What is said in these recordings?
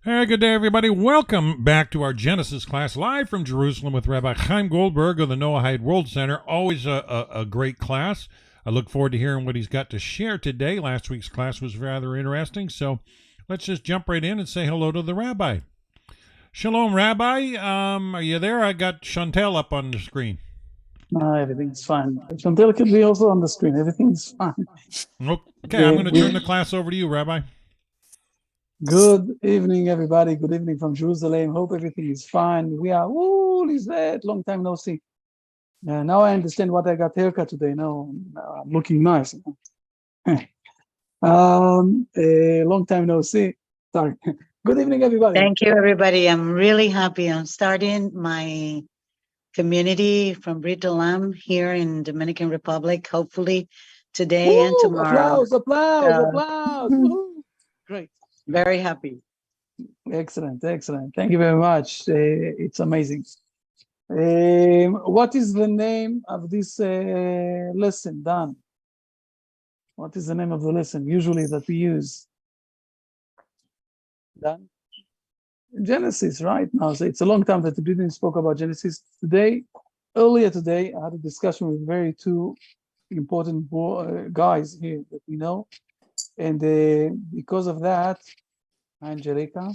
Hey, good day, everybody. Welcome back to our Genesis class, live from Jerusalem with Rabbi Chaim Goldberg of the Noahide World Center. Always a great class. I look forward to hearing what he's got to share today. Last week's class was rather interesting, so let's just jump right in and say hello to the Rabbi. Shalom, Rabbi. Are you there? I got Chantel up on the screen. No, everything's fine. Chantel could be also on the screen. Everything's fine. Okay, I'm going to turn the class over to you, Rabbi. Good evening, everybody. Good evening from Jerusalem. Hope everything is fine. We are, is that long time no see. Now I understand what I got haircut today. No, I'm looking nice. A long time no see. Sorry. Good evening, everybody. Thank you, everybody. I'm really happy. I'm starting my community from Brit Olam here in Dominican Republic, hopefully today and tomorrow. Applause. Great. Very happy. Excellent. Thank you very much. It's amazing. What is the name of this lesson, Dan? What is the name of the lesson usually that we use? Dan? Genesis, right? Now, so it's a long time that we didn't spoke about Genesis. Earlier today, I had a discussion with two important guys here that we know. And because of that, Angelica,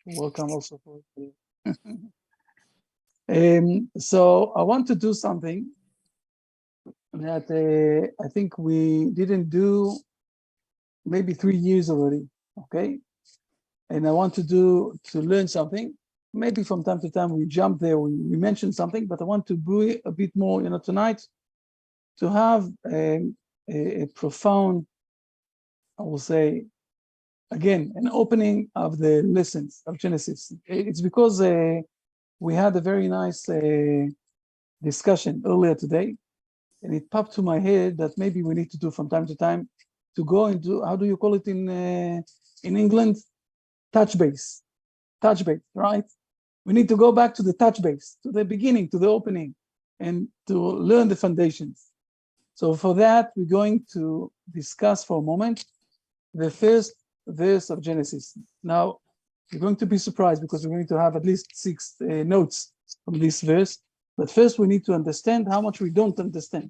welcome also for so I want to do something that I think we didn't do maybe 3 years already, okay? And I want to learn something. Maybe from time to time we jump there, we mention something, but I want to be a bit more, tonight, to have a profound, I will say, again, an opening of the lessons of Genesis. It's because we had a very nice discussion earlier today, and it popped to my head that maybe we need to do from time to time to go into, how do you call it in England? Touch base, right? We need to go back to the touch base, to the beginning, to the opening, and to learn the foundations. So for that, we're going to discuss for a moment the first verse of Genesis. Now, you're going to be surprised because we're going to have at least 6 notes from this verse. But first, we need to understand how much we don't understand,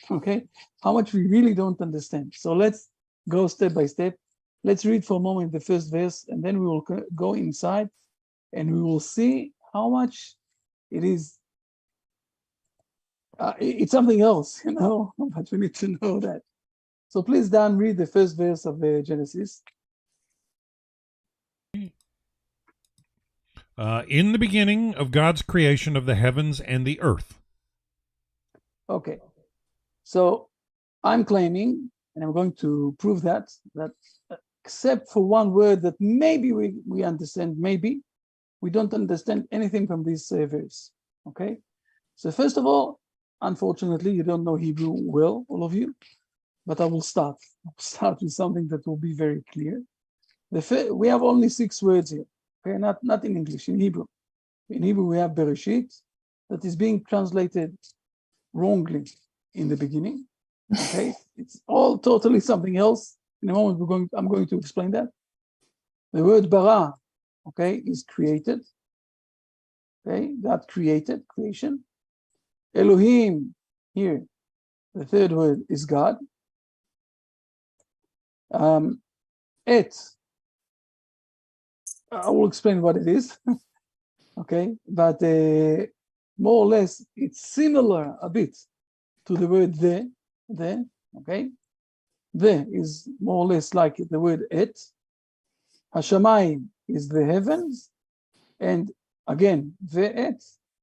okay? How much we really don't understand. So let's go step by step. Let's read for a moment the first verse, and then we will go inside, and we will see how much it is. It's something else, but we need to know that. So please, Dan, read the first verse of Genesis. In the beginning of God's creation of the heavens and the earth. Okay. So I'm claiming, and I'm going to prove that except for one word that maybe we understand, maybe, we don't understand anything from this verse, okay? So first of all, unfortunately, you don't know Hebrew well, all of you, but I will start. I'll start with something that will be very clear. We have only 6 words here, okay? Not in English, in Hebrew. In Hebrew, we have Bereshit, that is being translated wrongly in the beginning, okay? It's all totally something else. In a moment, I'm going to explain that. The word bara, okay, is created. Okay, God created, creation. Elohim, here, the third word is God. Et, I will explain what it is. Okay, but more or less, it's similar a bit to the word the, okay? The is more or less like the word et. Hashamayim is the heavens. And again, ve'et,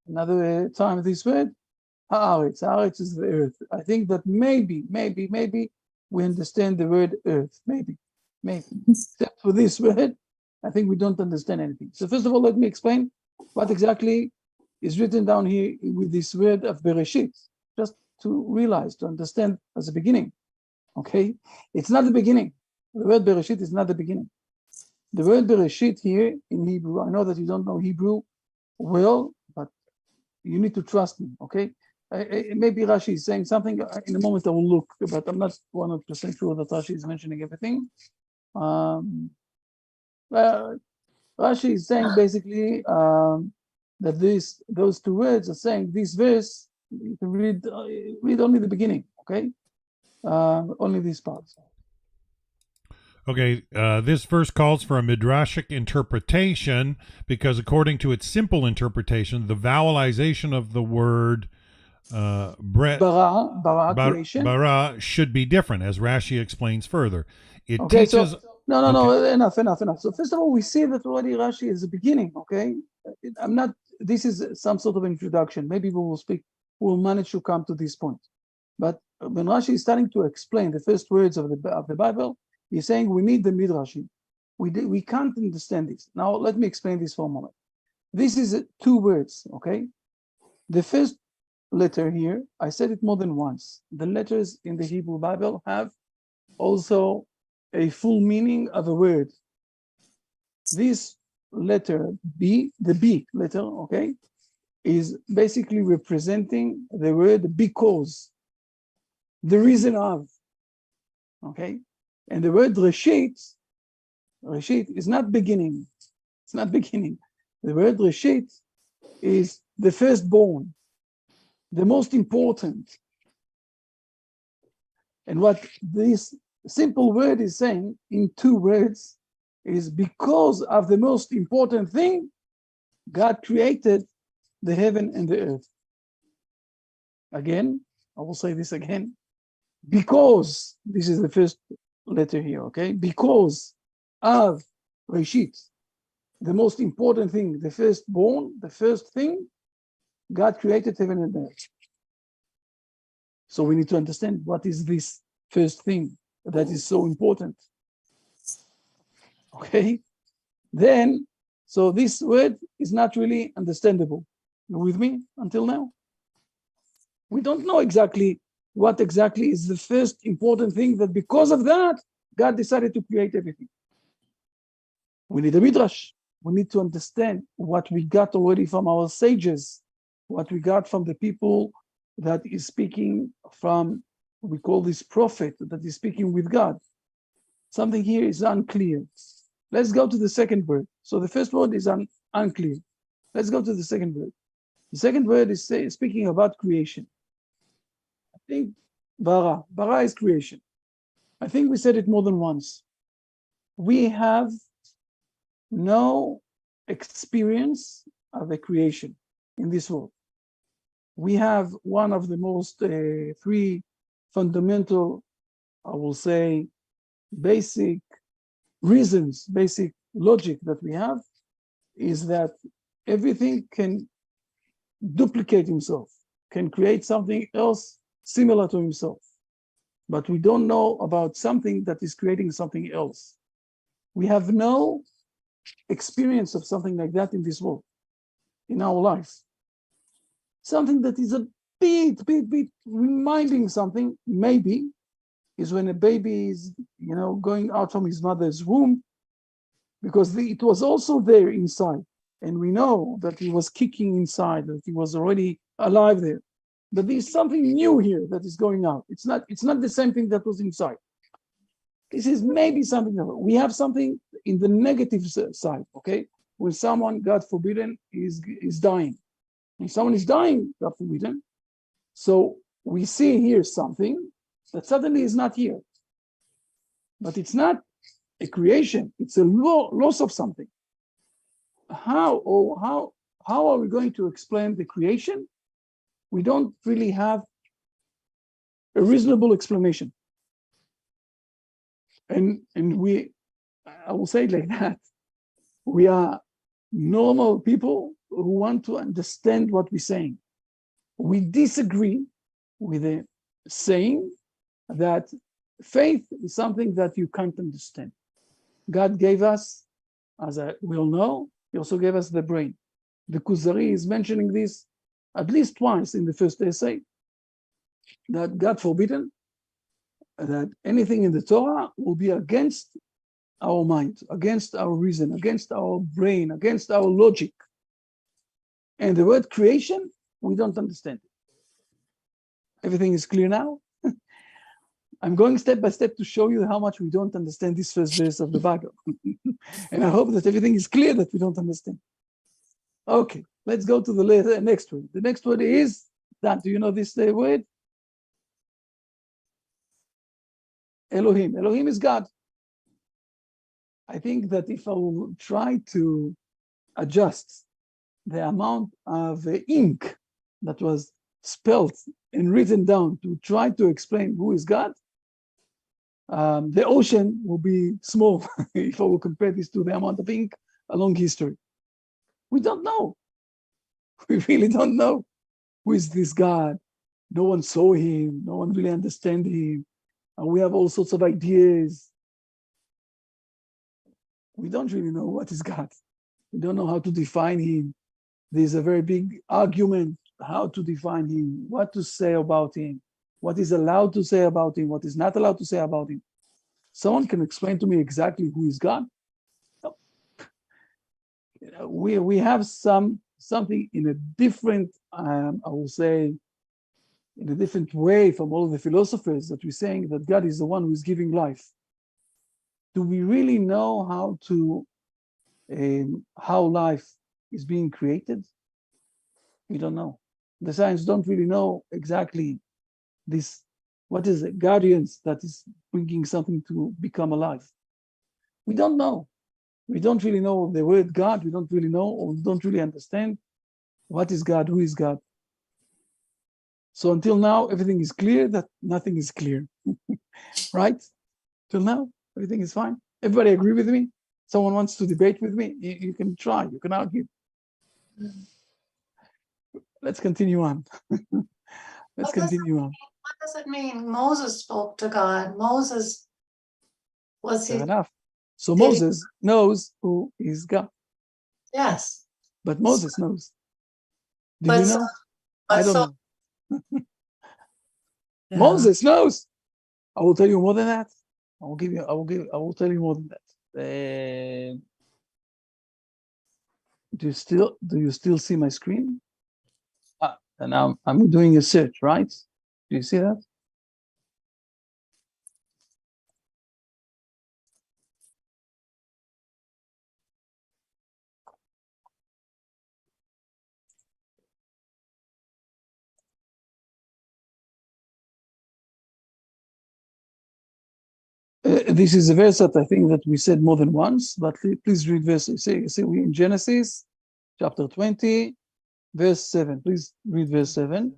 another time this word, haaretz. Haaretz is the earth. I think that maybe we understand the word earth. Maybe. Except for this word, I think we don't understand anything. So first of all, let me explain what exactly is written down here with this word of Bereshit, just to realize, to understand as a beginning. Okay, it's not the beginning. The word Bereshit is not the beginning. The word Bereshit here in Hebrew, I know that you don't know Hebrew well, but you need to trust me, okay? Maybe Rashi is saying something. In a moment I will look, but I'm not 100% sure that Rashi is mentioning everything. Rashi is saying basically that those two words are saying this verse. You can read only the beginning, okay? Only these parts. Okay, this verse calls for a midrashic interpretation because, according to its simple interpretation, the vowelization of the word bara creation. bara should be different, as Rashi explains further. It Okay, teaches. so no, enough. So first of all, we see that already Rashi is the beginning. Okay, I'm not. This is some sort of introduction. Maybe we'll manage to come to this point. But when Rashi is starting to explain the first words of the Bible, he's saying we need the midrashim. We can't understand this. Now let me explain this for a moment. This is two words. Okay, the first letter here, I said it more than once. The letters in the Hebrew Bible have also a full meaning of a word. This letter B, the B letter, okay, is basically representing the word because, the reason of, okay? And the word Reshit is not beginning. It's not beginning. The word Reshit is the firstborn, the most important. And what this simple word is saying in two words is because of the most important thing, God created the heaven and the earth. Again, I will say this again. Because, this is the first letter here, okay? Because of Reshit, the most important thing, the firstborn, the first thing, God created heaven and earth. So we need to understand what is this first thing that is so important. Okay? Then, so this word is not really understandable. You with me until now? We don't know exactly what exactly is the first important thing that because of that, God decided to create everything. We need a midrash. We need to understand what we got already from our sages, what we got from the people that is speaking from, we call this prophet, that is speaking with God. Something here is unclear. Let's go to the second word. So the first word is unclear. Let's go to the second word. The second word is speaking about creation. I think bara is creation. I think we said it more than once. We have no experience of a creation in this world. We have one of the most three fundamental, I will say, basic reasons, basic logic that we have is that everything can duplicate himself, can create something else similar to himself. But we don't know about something that is creating something else. We have no experience of something like that in this world, in our life. Something that is a bit reminding something, maybe, is when a baby is, going out from his mother's womb, because it was also there inside. And we know that he was kicking inside, that he was already alive there. But there's something new here that is going out. It's not the same thing that was inside. This is maybe something else. We have something in the negative side, okay? When someone, God forbidden, is dying. When someone is dying, God forbidden, so we see here something that suddenly is not here. But it's not a creation, it's a loss of something. How are we going to explain the creation? We don't really have a reasonable explanation. And I will say it like that, we are normal people who want to understand what we're saying. We disagree with the saying that faith is something that you can't understand. God gave us, as we all know, he also gave us the brain. The Kuzari is mentioning this at least twice in the first essay, that God forbidden, that anything in the Torah will be against our mind, against our reason, against our brain, against our logic. And the word creation, we don't understand. Everything is clear now? I'm going step by step to show you how much we don't understand this first verse of the Bible. And I hope that everything is clear that we don't understand. Okay, let's go to the next word. The next word is, Dan, do you know this word? Elohim. Elohim is God. I think that if I will try to adjust the amount of ink that was spelled and written down to try to explain who is God, the ocean will be small if I will compare this to the amount of ink along history. We don't know. We really don't know who is this God. No one saw him. No one really understands him. And we have all sorts of ideas. We don't really know what is God. We don't know how to define him. There's a very big argument how to define him, what to say about him, what is allowed to say about him, what is not allowed to say about him. Someone can explain to me exactly who is God? No. We have something in a different, I will say, in a different way from all the philosophers that we're saying that God is the one who is giving life. Do we really know how life is being created? We don't know. The science don't really know exactly this. What is it? Guardians that is bringing something to become alive. We don't know. We don't really know the word God. We don't really know, or we don't really understand what is God, who is God. So until now, everything is clear that nothing is clear, right? Till now, everything is fine. Everybody agree with me? Someone wants to debate with me? You can try, you can argue. Let's continue on. Let's continue on. What does it mean? Moses spoke to God. Moses was Fair he? enough. So Moses knows who is God. Yes. But Moses knows. Do But you so- know? but I don't so- know. Yeah. Moses knows. I will tell you more than that. I will tell you more than that. Do you still see my screen? And now I'm doing a search, right? Do you see that? This is a verse that I think that we said more than once, but please read verse. Say we in Genesis chapter 20, verse 7. Please read verse 7.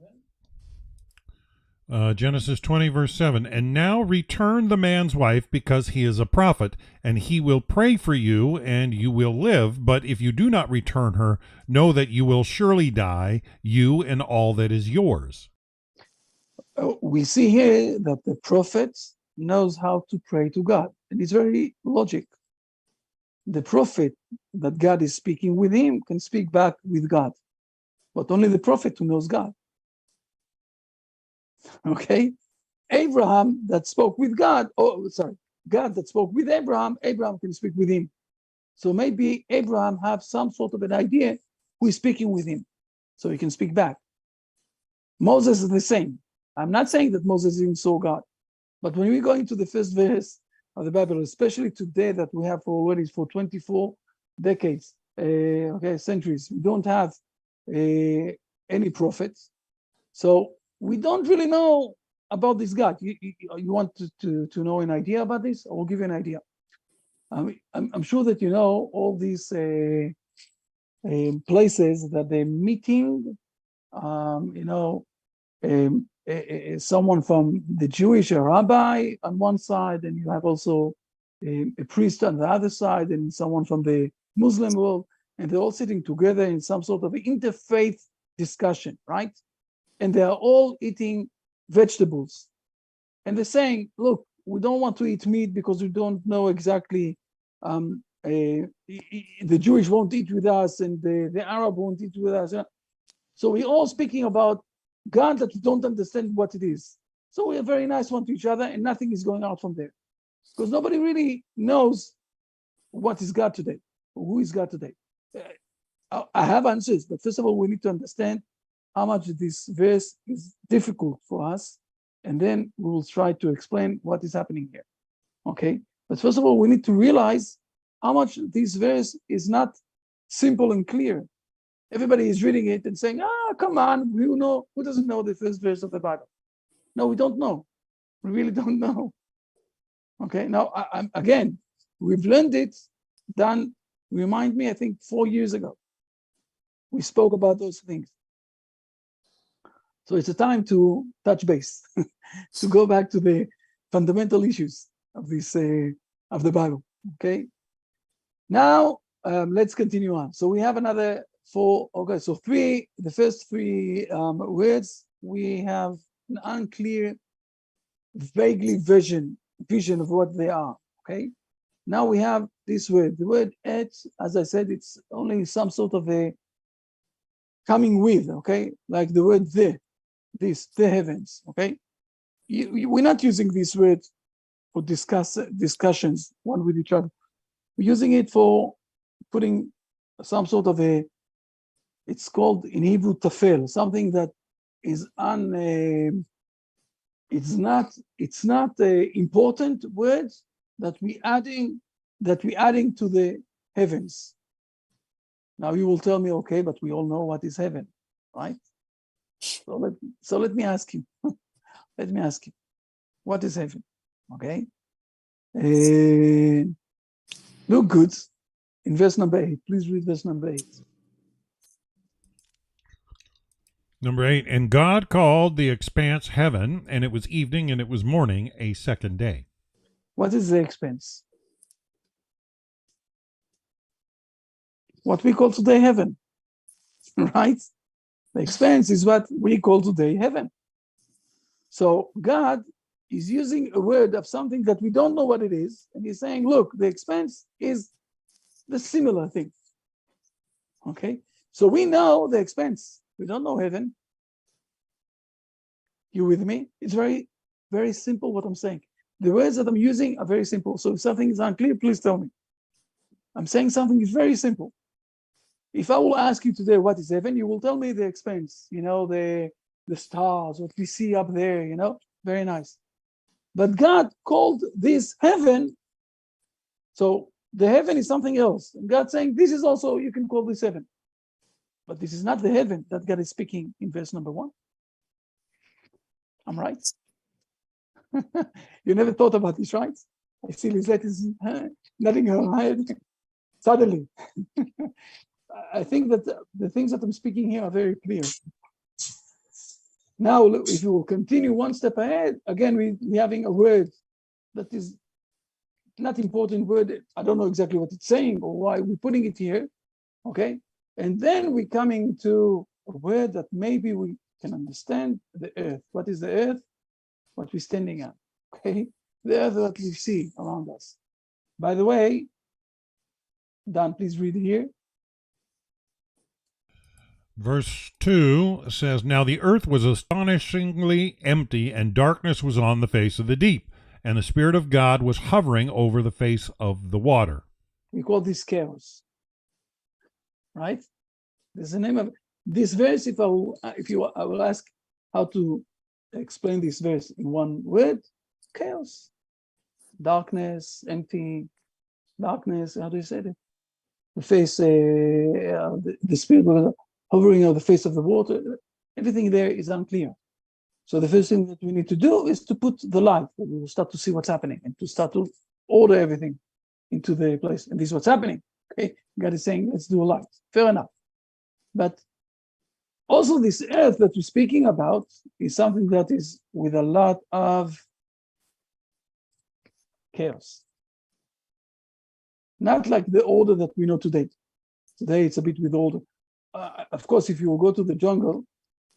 Genesis 20, verse 7. And now return the man's wife, because he is a prophet, and he will pray for you, and you will live. But if you do not return her, know that you will surely die, you and all that is yours. We see here that the prophet knows how to pray to God, and it's very logic. The prophet that God is speaking with him can speak back with God, but only the prophet who knows God. Okay? Abraham that spoke with God, God that spoke with Abraham can speak with him. So maybe Abraham have some sort of an idea who is speaking with him, so he can speak back. Moses is the same. I'm not saying that Moses even saw God, but when we go into the first verse of the Bible, especially today that we have already for 24 decades, centuries, we don't have any prophets. So we don't really know about this God. You want to know an idea about this? I will give you an idea. I'm sure that you know all these places that they're meeting, someone from the Jewish rabbi on one side, and you have also a priest on the other side, and someone from the Muslim world, and they're all sitting together in some sort of interfaith discussion, right? And they are all eating vegetables. And they're saying, look, we don't want to eat meat because we don't know exactly, the Jewish won't eat with us, and the Arab won't eat with us. So we're all speaking about God that we don't understand what it is. So we are very nice one to each other, and nothing is going out from there. Because nobody really knows what is God today, or who is God today. I have answers, but first of all, we need to understand how much this verse is difficult for us and then we will try to explain what is happening here. Okay, but first of all, we need to realize how much this verse is not simple and clear. Everybody is reading it and saying, come on, who doesn't know the first verse of the Bible? No, we don't know. We really don't know. Okay, now, again, we've learned it, remind me, I think 4 years ago. We spoke about those things. So it's a time to touch base, to go back to the fundamental issues of this, of the Bible, okay? Now, let's continue on. So we have another 4, okay, so the first 3 words, we have an unclear, vaguely vision of what they are, okay? Now we have this word, the word et, as I said, it's only some sort of a coming with, okay? Like the word the heavens, okay? We're not using this word for discussions one with each other. We're using it for putting some sort of it's called in Hebrew tafel, something that is it's not important words that we're adding to the heavens. Now you will tell me, okay, but we all know what is heaven, right? So let me ask you, what is heaven? Okay, look good in verse number 8. Please read verse number 8. Number 8, and God called the expanse heaven, and it was evening, and it was morning, a second day. What is the expanse? What we call today heaven, right? The expanse is what we call today heaven. So God is using a word of something that we don't know what it is, and he's saying, look, the expanse is the similar thing. Okay, so we know the expanse. We don't know heaven. You with me? It's very, very simple what I'm saying. The words that I'm using are very simple. So if something is unclear, please tell me. I'm saying something is very simple. If I will ask you today what is heaven, you will tell me the expanse, the stars, what we see up there, very nice. But God called this heaven. So the heaven is something else. And God's saying, this is also, you can call this heaven. But this is not the heaven that God is speaking in verse number 1. I'm right? You never thought about this, right? I see Lisette is nodding her head. Suddenly. I think that the things that I'm speaking here are very clear. Now, if you will continue one step ahead, again, we're having a word that is not important word. I don't know exactly what it's saying or why we're putting it here, okay? And then we're coming to a word that maybe we can understand, the earth. What is the earth? What we're standing on, okay? The earth that we see around us. By the way, Dan, please read it here. Verse 2 says, now the earth was astonishingly empty, and darkness was on the face of the deep, and the Spirit of God was hovering over the face of the water. We call this chaos, right? There's the name of this verse. I will ask how to explain this verse in one word: chaos, darkness, empty, darkness. How do you say that? The face, the Spirit was hovering over the face of the water. Everything there is unclear. So the first thing that we need to do is to put the light. We will start to see what's happening and to start to order everything into the place. And this is what's happening. Okay, God is saying, let's do a light. Fair enough. But also this earth that we're speaking about is something that is with a lot of chaos. Not like the order that we know today. Today it's a bit with order. Of course, if you will go to the jungle,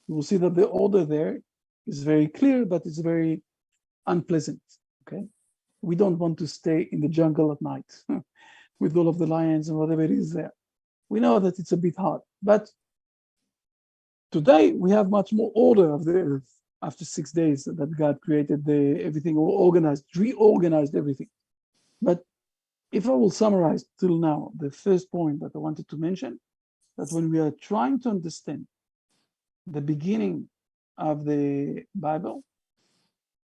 you will see that the order there is very clear, but it's very unpleasant. Okay, we don't want to stay in the jungle at night with all of the lions and whatever it is there. We know that it's a bit hard, but today we have much more order of the earth after 6 days that God created everything, reorganized everything. But if I will summarize till now, the first point that I wanted to mention, that when we are trying to understand the beginning of the Bible,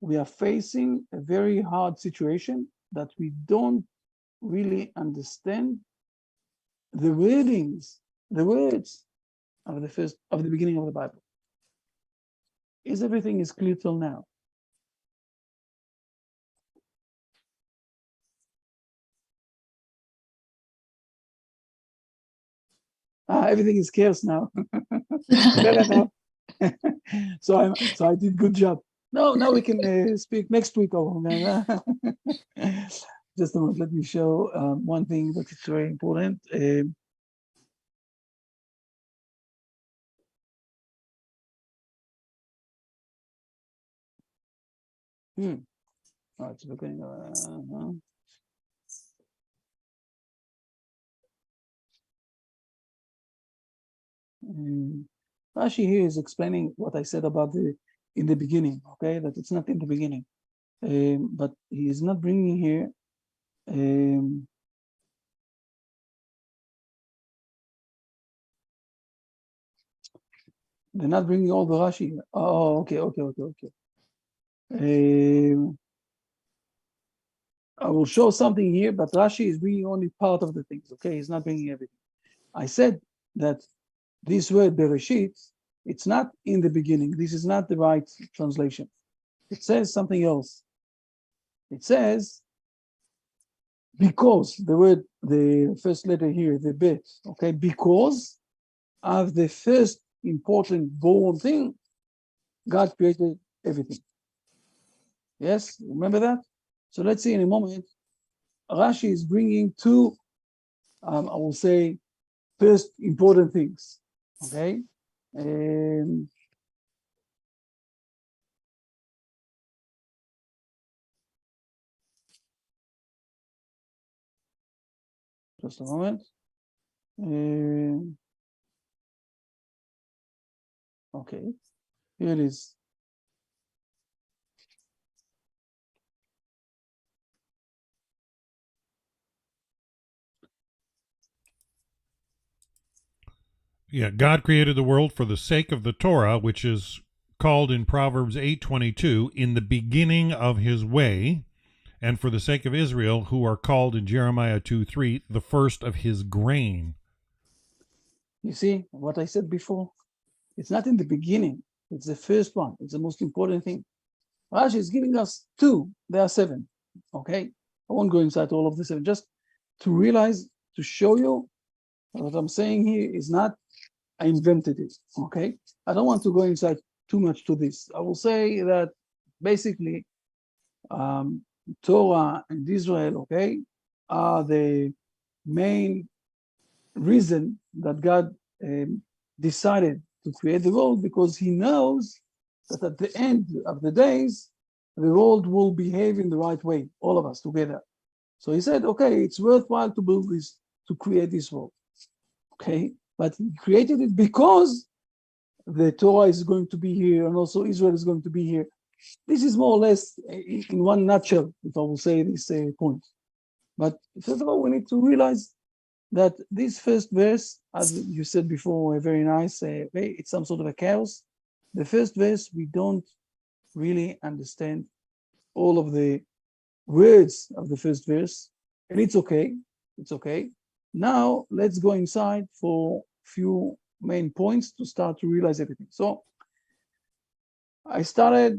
we are facing a very hard situation that we don't really understand the wordings, the words of the beginning of the Bible. Is everything is clear till now? Everything is chaos now. No. So I did good job. No, now we can speak next week. Just a moment. Let me show one thing that is very important. Oh, it's looking. Rashi here is explaining what I said about in the beginning. Okay, that it's not in the beginning, but he is not bringing here. They're not bringing all the Rashi. Oh, okay. I will show something here, but Rashi is bringing only part of the things. Okay, he's not bringing everything. I said that this word Bereshit, it's not in the beginning. This is not the right translation. It says something else. It says because the first letter here, the bet, okay, because of the first important born thing, God created everything. Yes, remember that? So let's see in a moment. Rashi is bringing two, I will say, first important things. Okay. Just a moment. Okay, here it is. Yeah, God created the world for the sake of the Torah, which is called in Proverbs 8:22, in the beginning of his way, and for the sake of Israel, who are called in Jeremiah 2:3, the first of his grain. You see what I said before? It's not in the beginning. It's the first one. It's the most important thing. Rashi is giving us two. There are seven. Okay? I won't go inside all of the seven. Just to realize, to show you what I'm saying here is not I invented it. Okay? I don't want to go inside too much to this. I will say that basically Torah and Israel, okay, are the main reason that God decided to create the world, because he knows that at the end of the days, the world will behave in the right way, all of us together. So he said, okay, it's worthwhile to build this, to create this world. Okay, but he created it because the Torah is going to be here and also Israel is going to be here. This is more or less in one nutshell, if I will say this point. But first of all, we need to realize that this first verse, as you said before, very nice, it's some sort of a chaos. The first verse, we don't really understand all of the words of the first verse, and it's okay. It's okay. Now, let's go inside for a few main points to start to realize everything. So, I started,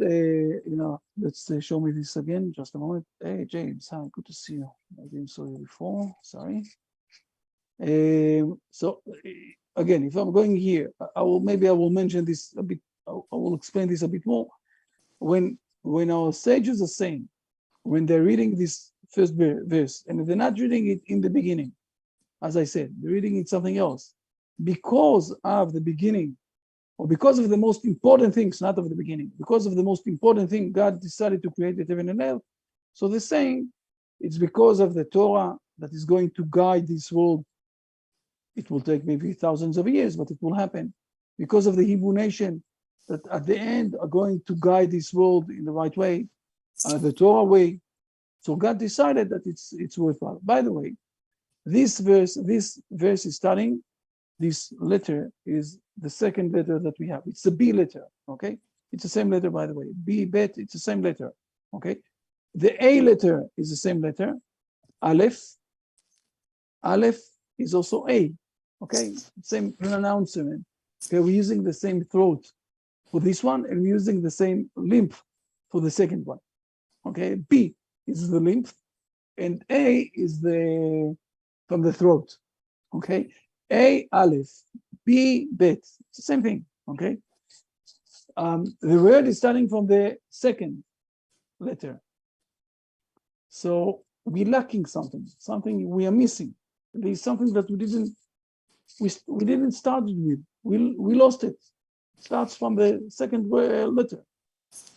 let's show me this again, just a moment. Hey, James, hi, good to see you. I didn't saw you before, sorry. So, again, if I'm going here, I will mention this a bit, I will explain this a bit more. When our sages are saying, when they're reading this first verse, and they're not reading it in the beginning, as I said, they're reading it something else, because of the beginning, or because of the most important things, not of the beginning, because of the most important thing, God decided to create the heaven and earth. So they're saying it's because of the Torah that is going to guide this world. It will take maybe thousands of years, but it will happen. Because of the Hebrew nation that at the end are going to guide this world in the right way, the Torah way. So God decided that it's worthwhile. By the way, this verse is starting. This letter is the second letter that we have. It's the B letter, okay? it's the same letter, by the way. B, bet, it's the same letter. Okay. The A letter is the same letter. Aleph. Aleph is also A. Okay. Same pronouncement. Okay. We're using the same throat for this one, and we're using the same lymph for the second one. Okay. B is the lymph, and A is the from the throat. Okay. A, Aleph. B, bet. It's the same thing. Okay. The word is starting from the second letter. So we're lacking something we are missing. There's something that we didn't start with. We lost it. It starts from the second letter.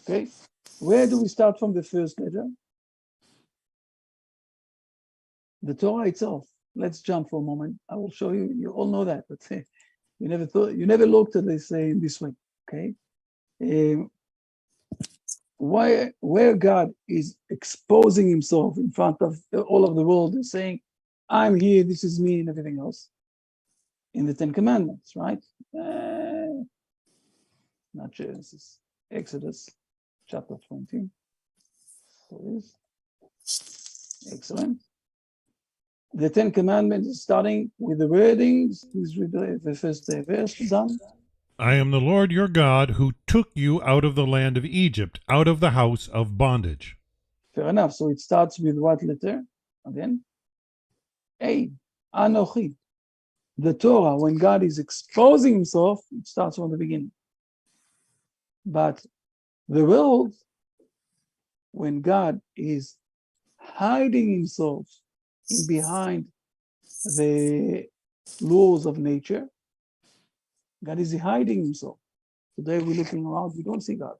Okay. Where do we start from the first letter? The Torah itself. Let's jump for a moment. I will show you. You all know that, but you never looked at this in this way. Okay. Where God is exposing himself in front of all of the world and saying, I'm here, this is me, and everything else. In the Ten Commandments, right? Not Genesis, Exodus chapter 20. There it is. Excellent. The Ten Commandments is starting with the wordings. Please read the first verse. Done. I am the Lord your God who took you out of the land of Egypt, out of the house of bondage. Fair enough. So it starts with what letter? Again, A. Anochi. The Torah, when God is exposing himself, it starts from the beginning. But the world, when God is hiding himself in behind the laws of nature, God is hiding himself. Today we're looking around, we don't see God.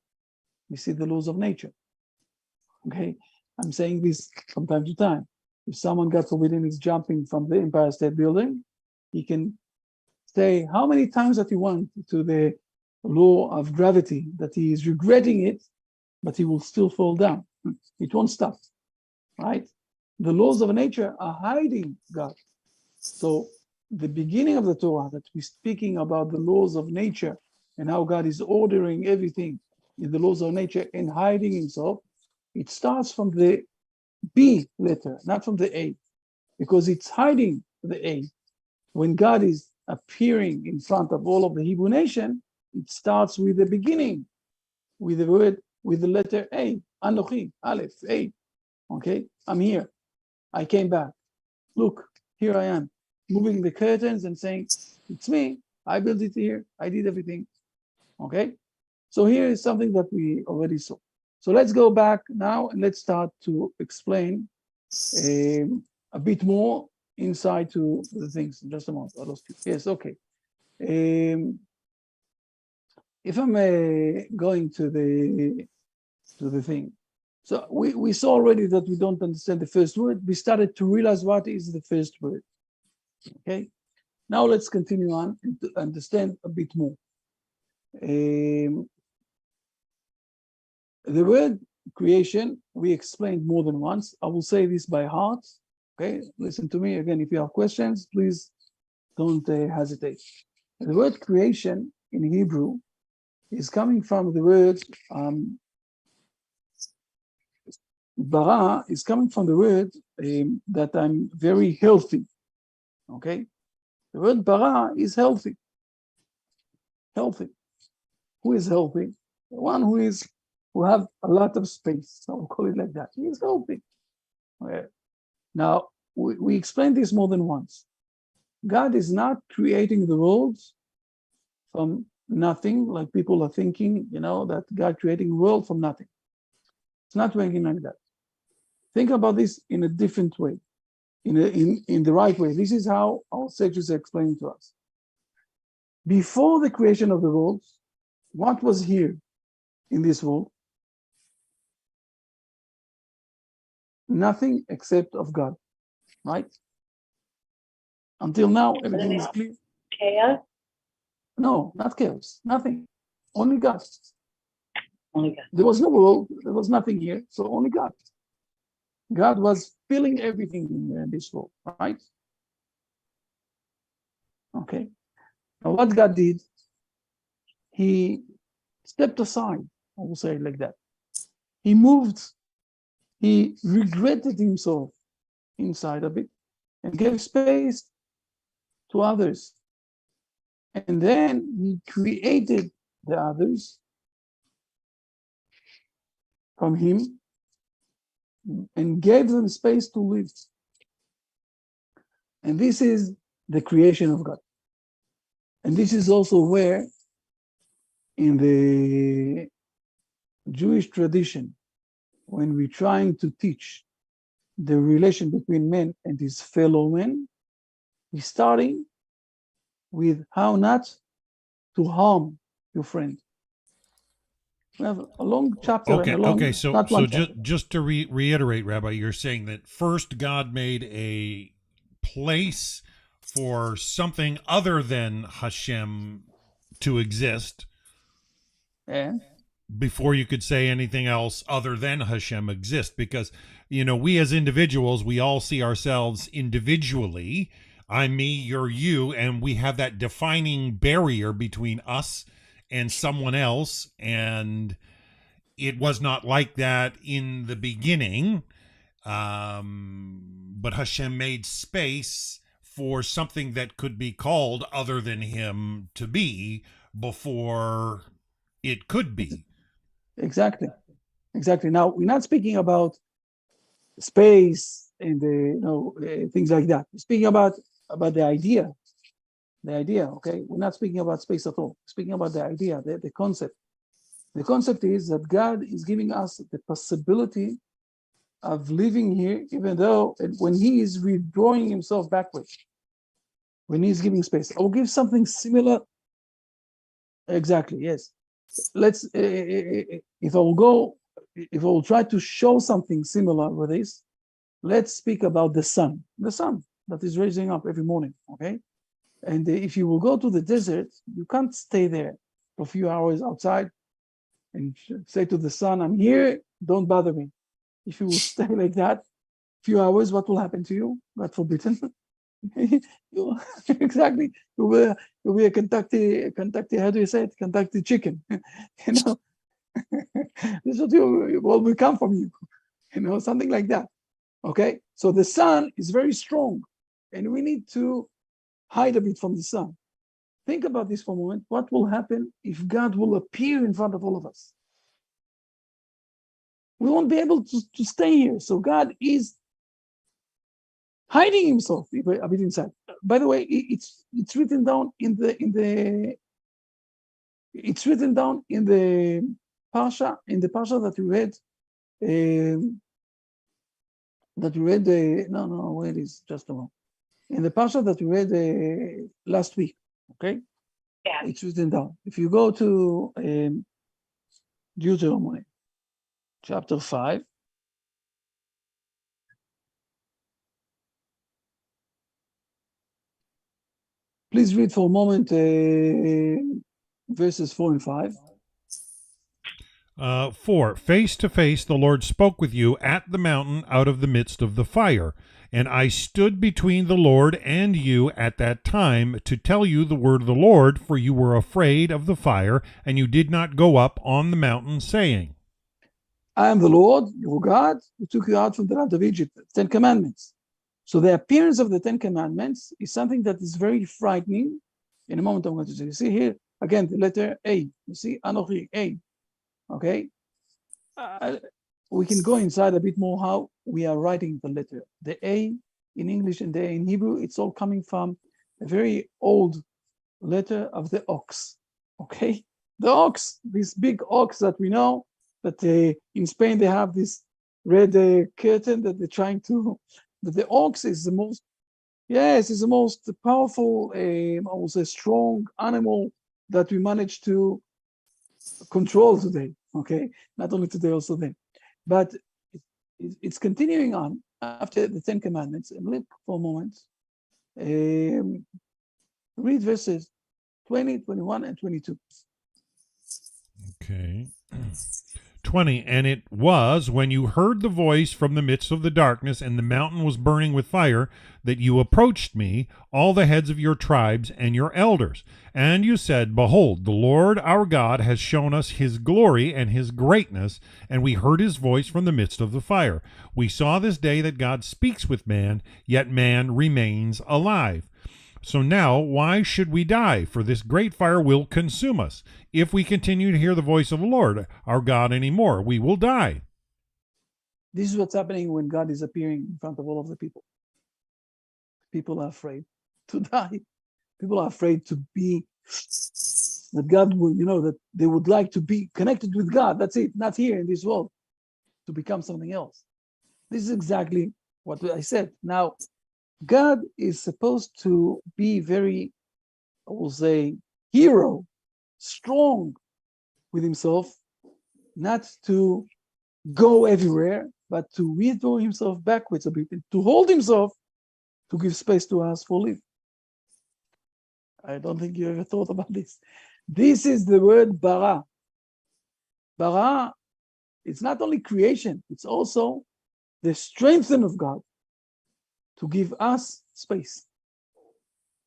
We see the laws of nature. Okay? I'm saying this from time to time. If someone, God forbid, is jumping from the Empire State Building, he can say how many times that he wants to the law of gravity, that he is regretting it, but he will still fall down. It won't stop, right? The laws of nature are hiding God. So the beginning of the Torah, that we're speaking about the laws of nature and how God is ordering everything in the laws of nature and hiding himself, it starts from the B letter, not from the A, because it's hiding the A. When God is appearing in front of all of the Hebrew nation, it starts with the beginning, with the word, with the letter A, Anochi, Aleph, A. Okay, I'm here. I came back. Look, here I am, moving the curtains and saying, it's me. I built it here. I did everything. Okay, so here is something that we already saw. So let's go back now and let's start to explain a bit more inside to the things. Just a moment. I lost you. Yes, okay. If I'm going to the thing, so we saw already that we don't understand the first word. We started to realize what is the first word. Okay, now let's continue on and to understand a bit more. The word creation we explained more than once. I will say this by heart. Okay, listen to me again. If you have questions, please don't hesitate. The word creation in Hebrew is coming from the word bara, is coming from the word that I'm very healthy. Okay, the word bara is healthy. Healthy. Who is healthy? The one who have a lot of space. I'll call it like that. He is healthy. Okay. Now we explained this more than once. God is not creating the world from nothing, like people are thinking, that God creating the world from nothing. It's not working like that. Think about this in a different way, in the right way. This is how our sages are explaining to us. Before the creation of the world, what was here in this world? Nothing except of God, right? Until now, everything is clear. Chaos? No, not chaos, nothing. Only God. Only God. There was no world, there was nothing here, so only God. God was filling everything in this world, right? Okay. Now what God did, he stepped aside, I will say it like that. He moved, he regretted himself inside a bit and gave space to others. And then he created the others from him and gave them space to live. And this is the creation of God. And this is also where, in the Jewish tradition, when we're trying to teach the relation between man and his fellow man, we're starting with how not to harm your friend. We have a long chapter Okay, and a long, okay. So, not one chapter. just to reiterate, Rabbi, you're saying that first God made a place for something other than Hashem to exist And before you could say anything else other than Hashem exist, because we as individuals, we all see ourselves individually. I'm me, you're you, and we have that defining barrier between us and someone else, and it was not like that in the beginning, but Hashem made space for something that could be called other than him to be before it could be. exactly. Now, we're not speaking about space and things like that. We're speaking about the idea. The idea, okay? We're not speaking about space at all. We're speaking about the idea, the concept. The concept is that God is giving us the possibility of living here, even though when he is withdrawing himself backwards, when he's giving space. I'll give something similar. Exactly, yes. Let's, if I'll try to show something similar with this, let's speak about the sun that is rising up every morning, okay? And if you will go to the desert, you can't stay there for a few hours outside and say to the sun, I'm here, don't bother me. If you will stay like that, a few hours, what will happen to you? God forbidden. Exactly. You'll be a Kentucky, how do you say it? Kentucky chicken. This is what will come from you. Something like that. Okay? So the sun is very strong, and we need to hide a bit from the sun. Think about this for a moment. What will happen if God will appear in front of all of us? We won't be able to stay here. So God is hiding himself a bit inside. By the way, it's written down in the parsha that we read. Where is just a moment. In the parsha that we read last week, okay? Yeah. It's written down. If you go to Deuteronomy, chapter 5, please read for a moment verses 4 and 5. 4, face to face the Lord spoke with you at the mountain out of the midst of the fire. And I stood between the Lord and you at that time to tell you the word of the Lord, for you were afraid of the fire, and you did not go up on the mountain, saying, I am the Lord, your God, who took you out from the land of Egypt. 10 commandments. So the appearance of the 10 commandments is something that is very frightening. In a moment I'm going to say. You see here, again, the letter A. You see, Anochi, A. Okay? We can go inside a bit more how we are writing the letter. The A in English and the A in Hebrew, it's all coming from a very old letter of the ox. Okay? The ox, this big ox that we know, that in Spain they have this red curtain that they're trying to, that the ox is the most, is the most powerful, I would say strong animal that we managed to control today. Okay? Not only today, also then. But it's continuing on after the 10 commandments. And look for a moment. Read verses 20, 21, and 22. Okay. 20, and it was when you heard the voice from the midst of the darkness, and the mountain was burning with fire, that you approached me, all the heads of your tribes and your elders. And you said, Behold, the Lord our God has shown us his glory and his greatness, and we heard his voice from the midst of the fire. We saw this day that God speaks with man, yet man remains alive. So now, why should we die? For this great fire will consume us. If we continue to hear the voice of the Lord, our God, anymore, we will die. This is what's happening when God is appearing in front of all of the people. People are afraid to die. People are afraid to be, that God will, that they would like to be connected with God. That's it, not here in this world, to become something else. This is exactly what I said. Now, God is supposed to be very, I will say, hero, strong with himself, not to go everywhere, but to withdraw himself backwards a bit, and to hold himself, to give space to us for live. I don't think you ever thought about this. This is the word bara. Bara, it's not only creation, it's also the strengthening of God to give us space.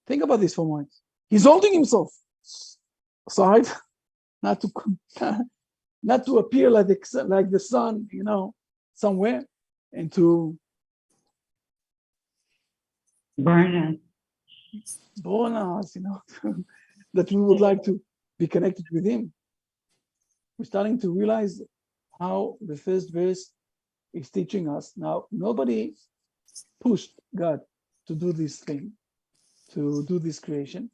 Think about this for a moment. He's holding himself aside, not to appear like the sun, somewhere, and to burn us, that we would like to be connected with him. We're starting to realize how the first verse is teaching us. Now, nobody pushed God to do this thing, to do this creation.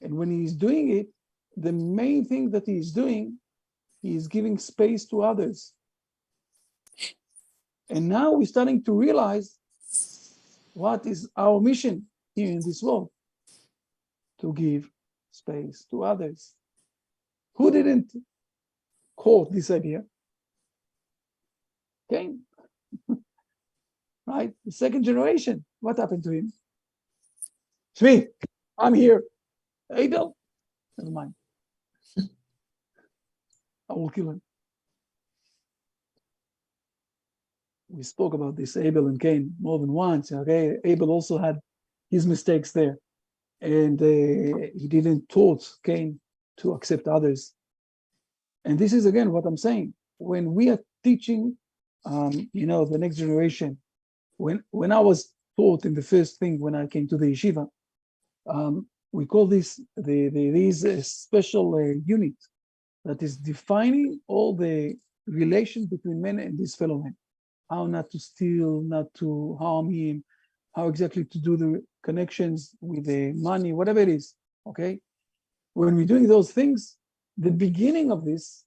And when he's doing it, the main thing that he's doing, he is giving space to others. And now we're starting to realize what is our mission here in this world, to give space to others. Who didn't quote this idea? Cain. Right? The second generation. What happened to him? It's me. I'm here. Abel. Never mind. I will kill him. We spoke about this, Abel and Cain, more than once. Okay, Abel also had his mistakes there, and he didn't taught Cain to accept others. And this is again what I'm saying. When we are teaching, the next generation, when I was taught in the first thing when I came to the yeshiva, we call this these special unit that is defining all the relations between men and his fellow men. How not to steal, not to harm him, how exactly to do the connections with the money, whatever it is, okay? When we're doing those things, the beginning of this,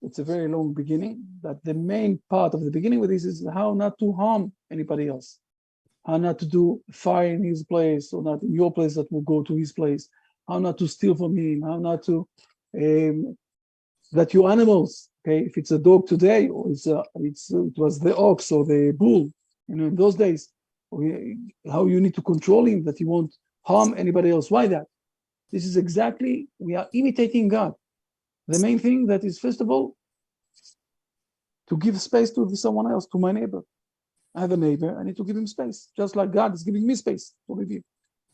it's a very long beginning, but the main part of the beginning of this is how not to harm anybody else, how not to do fire in his place or not in your place that will go to his place, how not to steal from him, how not to, that your animals, okay, if it's a dog today, or it was the ox or the bull, in those days, how you need to control him that he won't harm anybody else. Why that? This is exactly, we are imitating God. The main thing that is, first of all, to give space to someone else, to my neighbor. I have a neighbor, I need to give him space, just like God is giving me space to live here.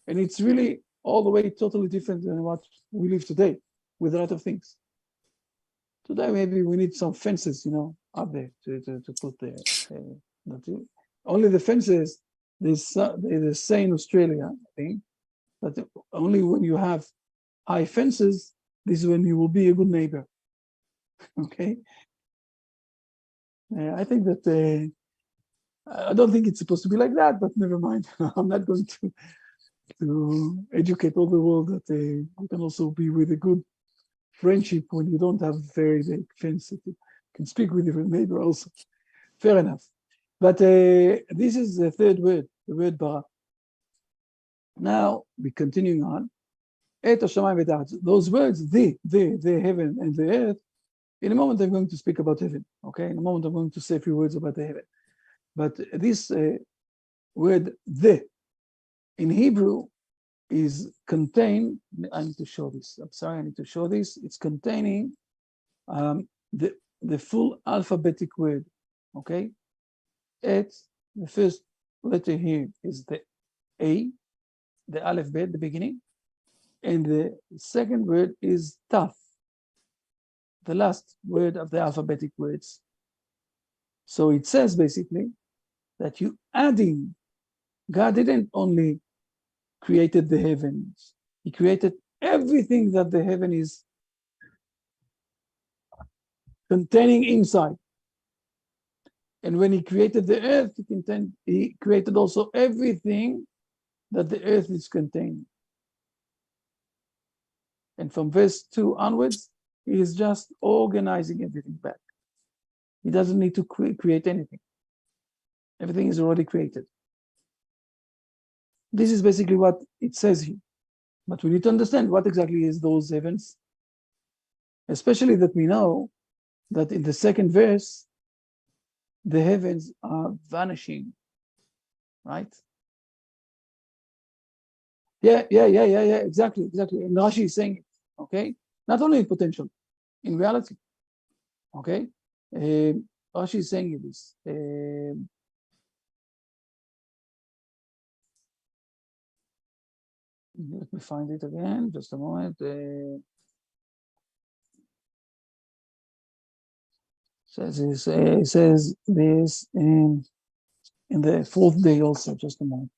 And it's really all the way totally different than what we live today, with a lot of things. Today, maybe we need some fences, up there to put there. Only the fences, they say in Australia, I think, that only when you have high fences, this is when you will be a good neighbor. Okay? I think that, I don't think it's supposed to be like that, but never mind. I'm not going to educate all the world that you can also be with a good friendship when you don't have very big fence. You can speak with your neighbor also. Fair enough. But this is the third word, the word bara. Now we're continuing on. Those words, the heaven and the earth. In a moment, I'm going to speak about heaven. Okay, in a moment, I'm going to say a few words about the heaven. But this word the in Hebrew is contained. I need to show this. I'm sorry, I need to show this. It's containing the the full alphabetic word, okay? Et, the first letter here is the A, the Aleph Bet, the beginning, and the second word is Taf, the last word of the alphabetic words. So it says basically that you adding, God didn't only created the heavens, he created everything that the heaven is containing inside. And when he created the earth, he created also everything that the earth is containing. And from verse 2 onwards, he is just organizing everything back. He doesn't need to create anything. Everything is already created. This is basically what it says here. But we need to understand what exactly is those heavens. Especially that we know that in the second verse, the heavens are vanishing, right? Yeah, exactly. And Rashi is saying it, okay? Not only in potential, in reality, okay? Rashi is saying this. Let me find it again, just a moment. It says this in the fourth day also, just a moment.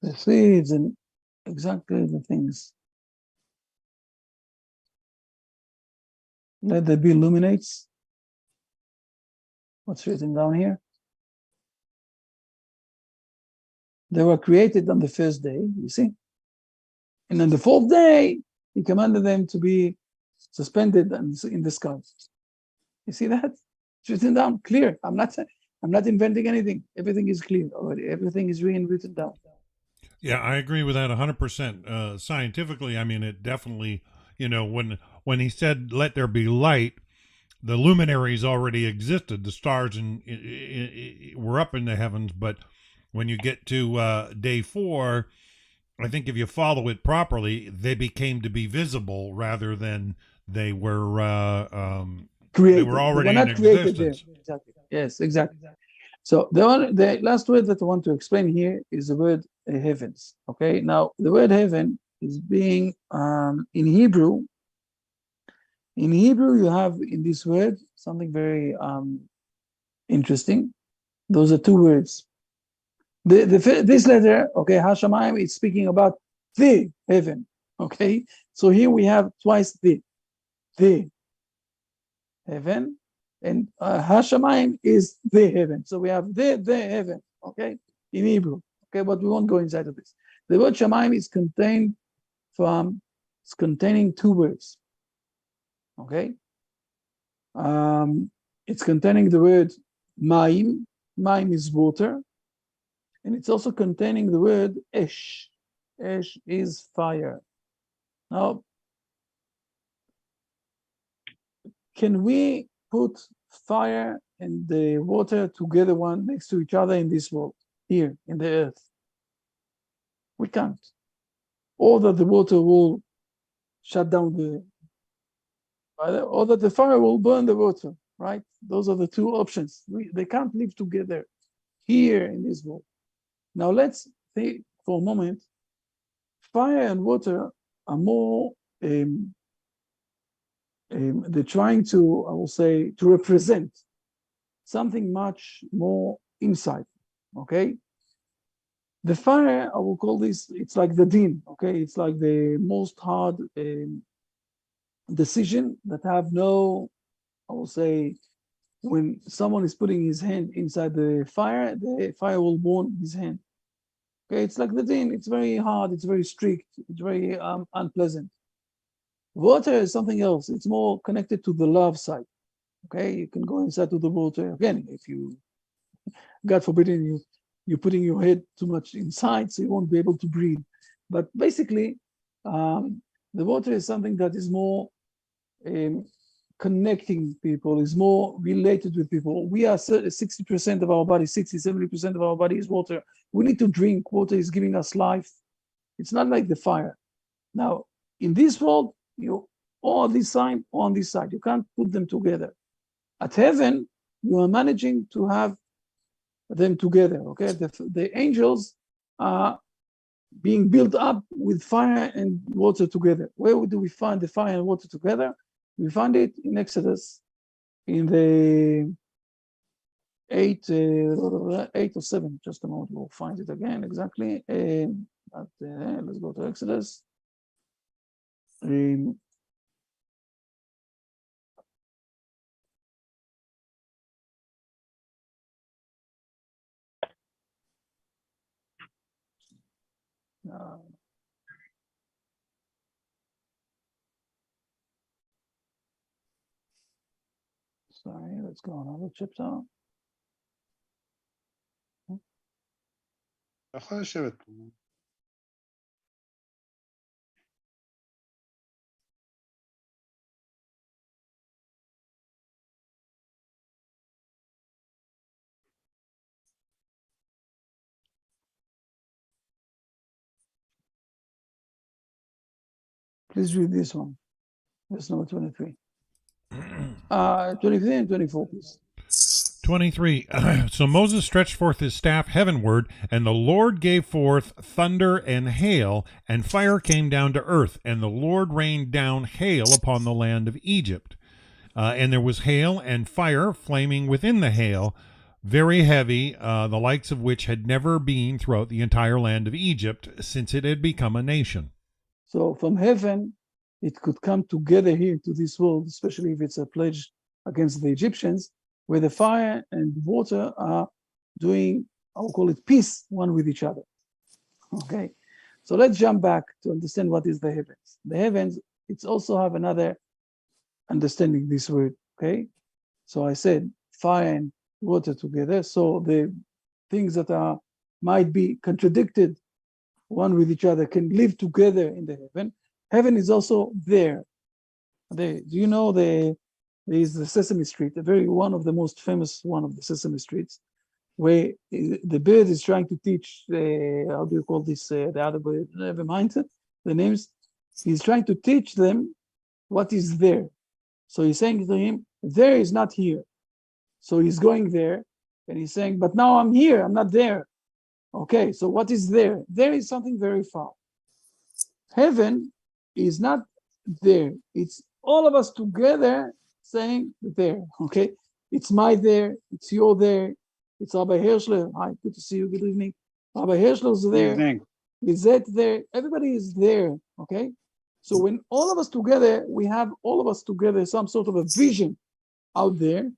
The seeds and exactly the things. Let there be illuminates. What's written down here? They were created on the first day, you see? And on the fourth day, he commanded them to be suspended in the sky. You see that? It's written down, clear. I'm not inventing anything. Everything is clear already. Everything is written down. Yeah, I agree with that 100%. Scientifically, I mean, it definitely, when he said, let there be light, the luminaries already existed. The stars were up in the heavens, but when you get to day 4, I think if you follow it properly, they became to be visible rather than they were created. They were already not in created there. existence. Exactly. Yes, exactly. So the last word that I want to explain here is the word heavens. Okay. Now the word heaven is being in Hebrew. In Hebrew, you have in this word something very interesting. Those are two words. This letter, okay, Hashamayim, is speaking about the heaven. Okay, so here we have twice the heaven, and Hashamayim is the heaven. So we have the heaven. Okay, in Hebrew. Okay, but we won't go inside of this. The word Shamayim is containing two words. Okay, it's containing the word Maim. Maim is water. And it's also containing the word Esh. Esh is fire. Now, can we put fire and the water together, one next to each other in this world, here in the earth? We can't. Or that the water will shut down the fire, or that the fire will burn the water, right? Those are the two options. They can't live together here in this world. Now let's think for a moment. Fire and water are more, they're trying to, I will say, to represent something much more inside, okay? The fire, I will call this, it's like the din, okay? It's like the most hard decision that have no, I will say, when someone is putting his hand inside the fire will burn his hand. Okay, it's like the din. It's very hard. It's very strict. It's very unpleasant. Water is something else. It's more connected to the love side. Okay, you can go inside to the water again if you, God forbid, you're putting your head too much inside, so you won't be able to breathe. But basically, the water is something that is more connecting people, is more related with people. We are 60% of our body, 70% of our body is water. We need to drink. Water is giving us life. It's not like the fire. Now, in this world, you or on this side or on this side. You can't put them together. At heaven, you are managing to have them together. Okay, the angels are being built up with fire and water together. Where do we find the fire and water together? We find it in Exodus, in the 8 or 7. Just a moment, we'll find it again exactly. Let's go to Exodus. Sorry, let's go another chapter. יכול לשבת פה. Please read this one. Verse number 23. 23 and 24, please. 23. So Moses stretched forth his staff heavenward, and the Lord gave forth thunder and hail, and fire came down to earth, and the Lord rained down hail upon the land of Egypt. And there was hail and fire flaming within the hail, very heavy, the likes of which had never been throughout the entire land of Egypt since it had become a nation. So from heaven, it could come together here to this world, especially if it's a pledge against the Egyptians, where the fire and water are doing, I'll call it peace, one with each other. Okay, so let's jump back to understand what is the heavens. The heavens, it's also have another understanding this word, okay? So I said fire and water together, so the things that are might be contradicted one with each other can live together in the heaven. Heaven is also there. Do you know there is the Sesame Street, one of the most famous one of the Sesame Streets, where the bird is trying to teach, how do you call this, the other bird, never mind the names. He's trying to teach them what is there. So he's saying to him, there is not here. So he's going there and he's saying, but now I'm here, I'm not there. Okay, so what is there? There is something very far. Heaven is not there. It's all of us together saying there, okay? It's my there, it's your there, it's Rabbi Hershler. Hi, good to see you, good evening. Rabbi Hershler's there, Lizette there, everybody is there, okay? So when all of us together, we have all of us together some sort of a vision out there.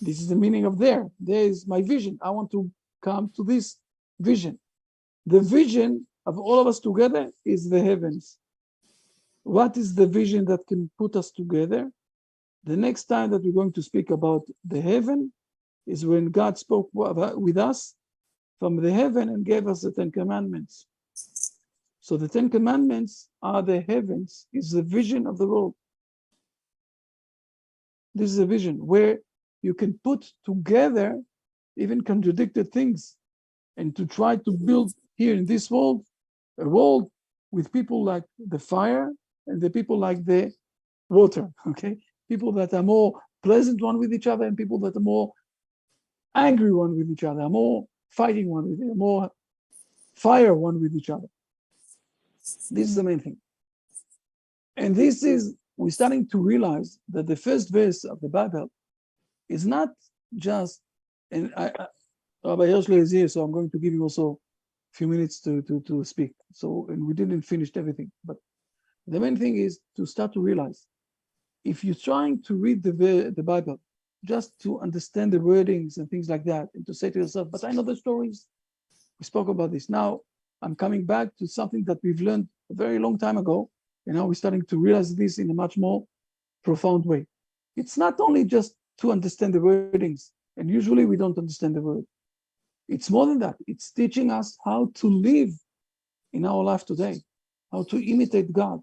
This is the meaning of there. There is my vision. I want to come to this vision. The vision of all of us together is the heavens. What is the vision that can put us together? The next time that we're going to speak about the heaven is when God spoke with us from the heaven and gave us the 10 Commandments. So the 10 Commandments are the heavens, is the vision of the world. This is a vision where you can put together even contradicted things and to try to build here in this world, a world with people like the fire and the people like the water, okay? People that are more pleasant one with each other and people that are more angry one with each other, are more fighting one with each other, more fire one with each other. This is the main thing. And this is, we're starting to realize that the first verse of the Bible is not just, and Rabbi Hershler is here, so I'm going to give you also a few minutes to speak. So, and we didn't finish everything, but the main thing is to start to realize, if you're trying to read the Bible just to understand the wordings and things like that, and to say to yourself, but I know the stories, we spoke about this. Now, I'm coming back to something that we've learned a very long time ago, and now we're starting to realize this in a much more profound way. It's not only just to understand the wordings, and usually we don't understand the word. It's more than that. It's teaching us how to live in our life today, how to imitate God.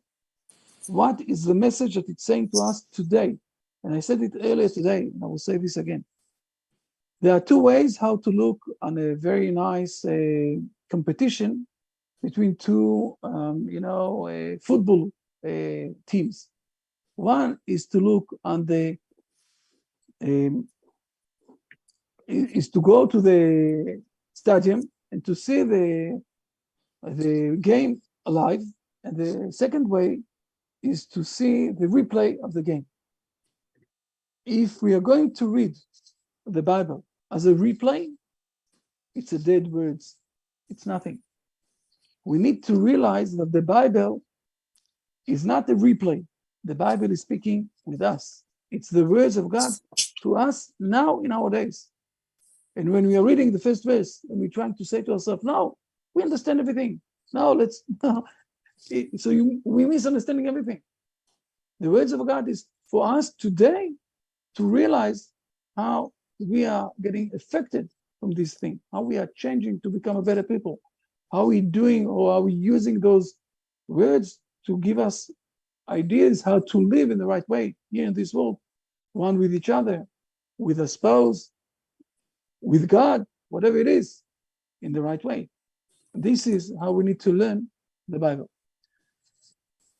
What is the message that it's saying to us today? And I said it earlier today, and I will say this again. There are two ways how to look on a very nice competition between two, football teams. One is to look on is to go to the stadium and to see the game alive. And the second way is to see the replay of the game. If we are going to read the Bible as a replay, it's a dead words. It's nothing. We need to realize that the Bible is not a replay. The Bible is speaking with us. It's the words of God to us now in our days. And when we are reading the first verse and we're trying to say to ourselves, no, we understand everything. No, we misunderstanding everything. The words of God is for us today to realize how we are getting affected from this thing, how we are changing to become a better people, how we doing or are we using those words to give us ideas how to live in the right way here in this world, one with each other, with a spouse, with God, whatever it is, in the right way. This is how we need to learn the Bible.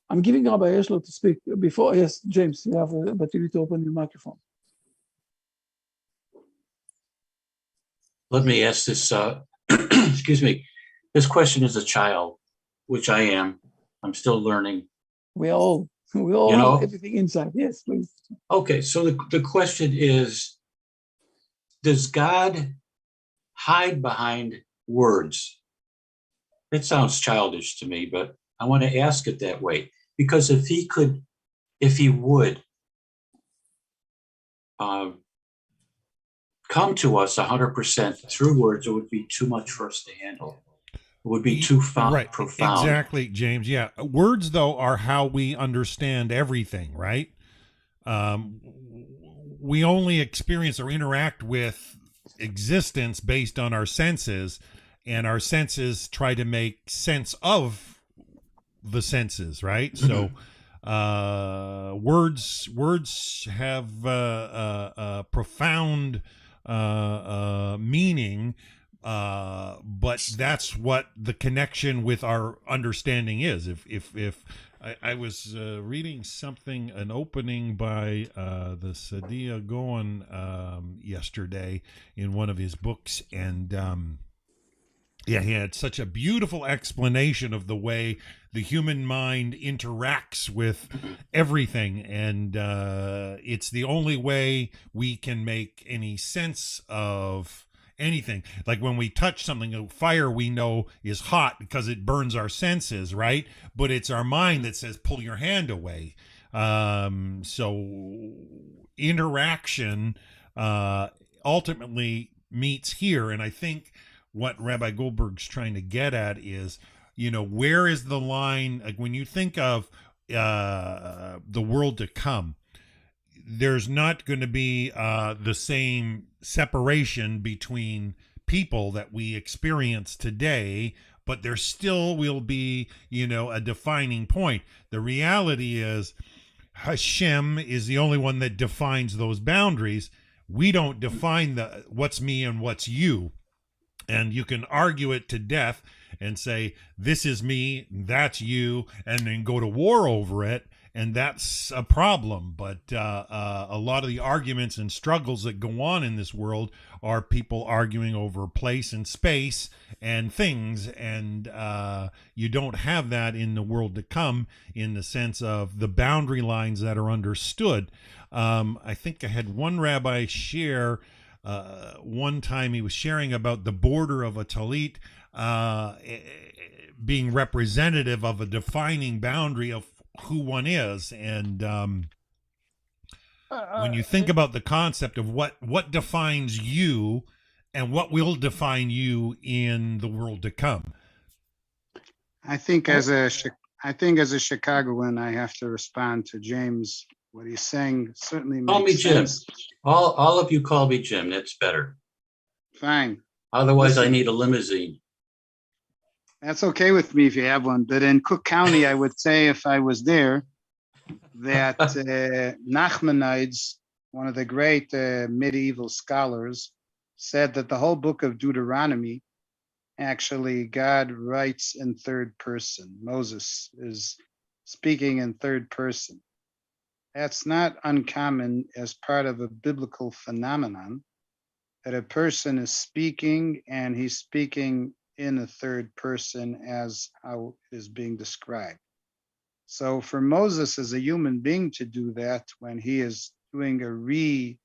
I'm giving Rabbi Eshlo to speak before. Yes, James, you have an opportunity to open your microphone. Let me ask this, excuse me, this question is a child, which I am. I'm still learning. We all have everything inside. Yes, please. Okay, so the question is, does God hide behind words? It sounds childish to me, but I want to ask it that way. Because if he would come to us 100% through words, it would be too much for us to handle. It would be too profound. Exactly, James. Yeah. Words, though, are how we understand everything, right? We only experience or interact with existence based on our senses, and our senses try to make sense of the senses, right? So words have a profound meaning, but that's what the connection with our understanding is. If I was reading something, an opening by the Sadia Gaon yesterday in one of his books, and he had such a beautiful explanation of the way the human mind interacts with everything, and it's the only way we can make any sense of anything. Like when we touch something, fire we know is hot because it burns our senses, right? But it's our mind that says, pull your hand away. So interaction ultimately meets here, and I think what Rabbi Goldberg's trying to get at is, where is the line? Like when you think of the world to come, there's not going to be the same separation between people that we experience today, but there still will be, a defining point. The reality is Hashem is the only one that defines those boundaries. We don't define what's me and what's you. And you can argue it to death and say, this is me, that's you, and then go to war over it. And that's a problem. But a lot of the arguments and struggles that go on in this world are people arguing over place and space and things. And you don't have that in the world to come in the sense of the boundary lines that are understood. I think I had one rabbi share one time he was sharing about the border of a talit being representative of a defining boundary of who one is. And when you think about the concept of what defines you and what will define you in the world to come. I think as a Chicagoan, I have to respond to James. What he's saying certainly makes Call me Jim. sense. All of you call me Jim. That's better. Fine. Otherwise, Listen. I need a limousine. That's okay with me if you have one. But in Cook County, I would say if I was there, that Nachmanides, one of the great medieval scholars, said that the whole book of Deuteronomy, actually, God writes in third person. Moses is speaking in third person. That's not uncommon as part of a biblical phenomenon, that a person is speaking and he's speaking in a third person as how it is being described. So for Moses as a human being to do that when he is doing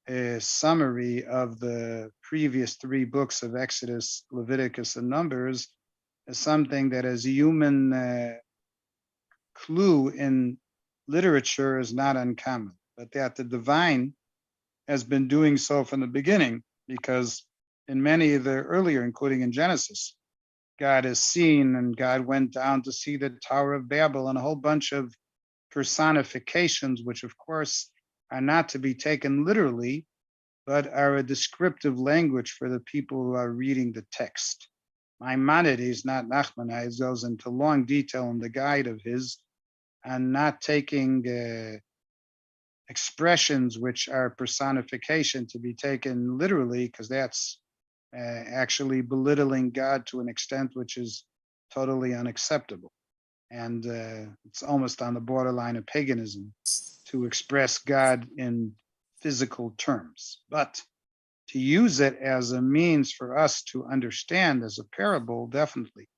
a summary of the previous three books of Exodus, Leviticus, and Numbers is something that as a human clue in literature is not uncommon, but that the divine has been doing so from the beginning, because in many of the earlier, including in Genesis, God is seen, and God went down to see the Tower of Babel, and a whole bunch of personifications, which of course are not to be taken literally, but are a descriptive language for the people who are reading the text. Maimonides, not Nachmanides, goes into long detail in the guide of his, and not taking expressions which are personification to be taken literally, because that's actually belittling God to an extent which is totally unacceptable. And it's almost on the borderline of paganism to express God in physical terms. But to use it as a means for us to understand as a parable, definitely.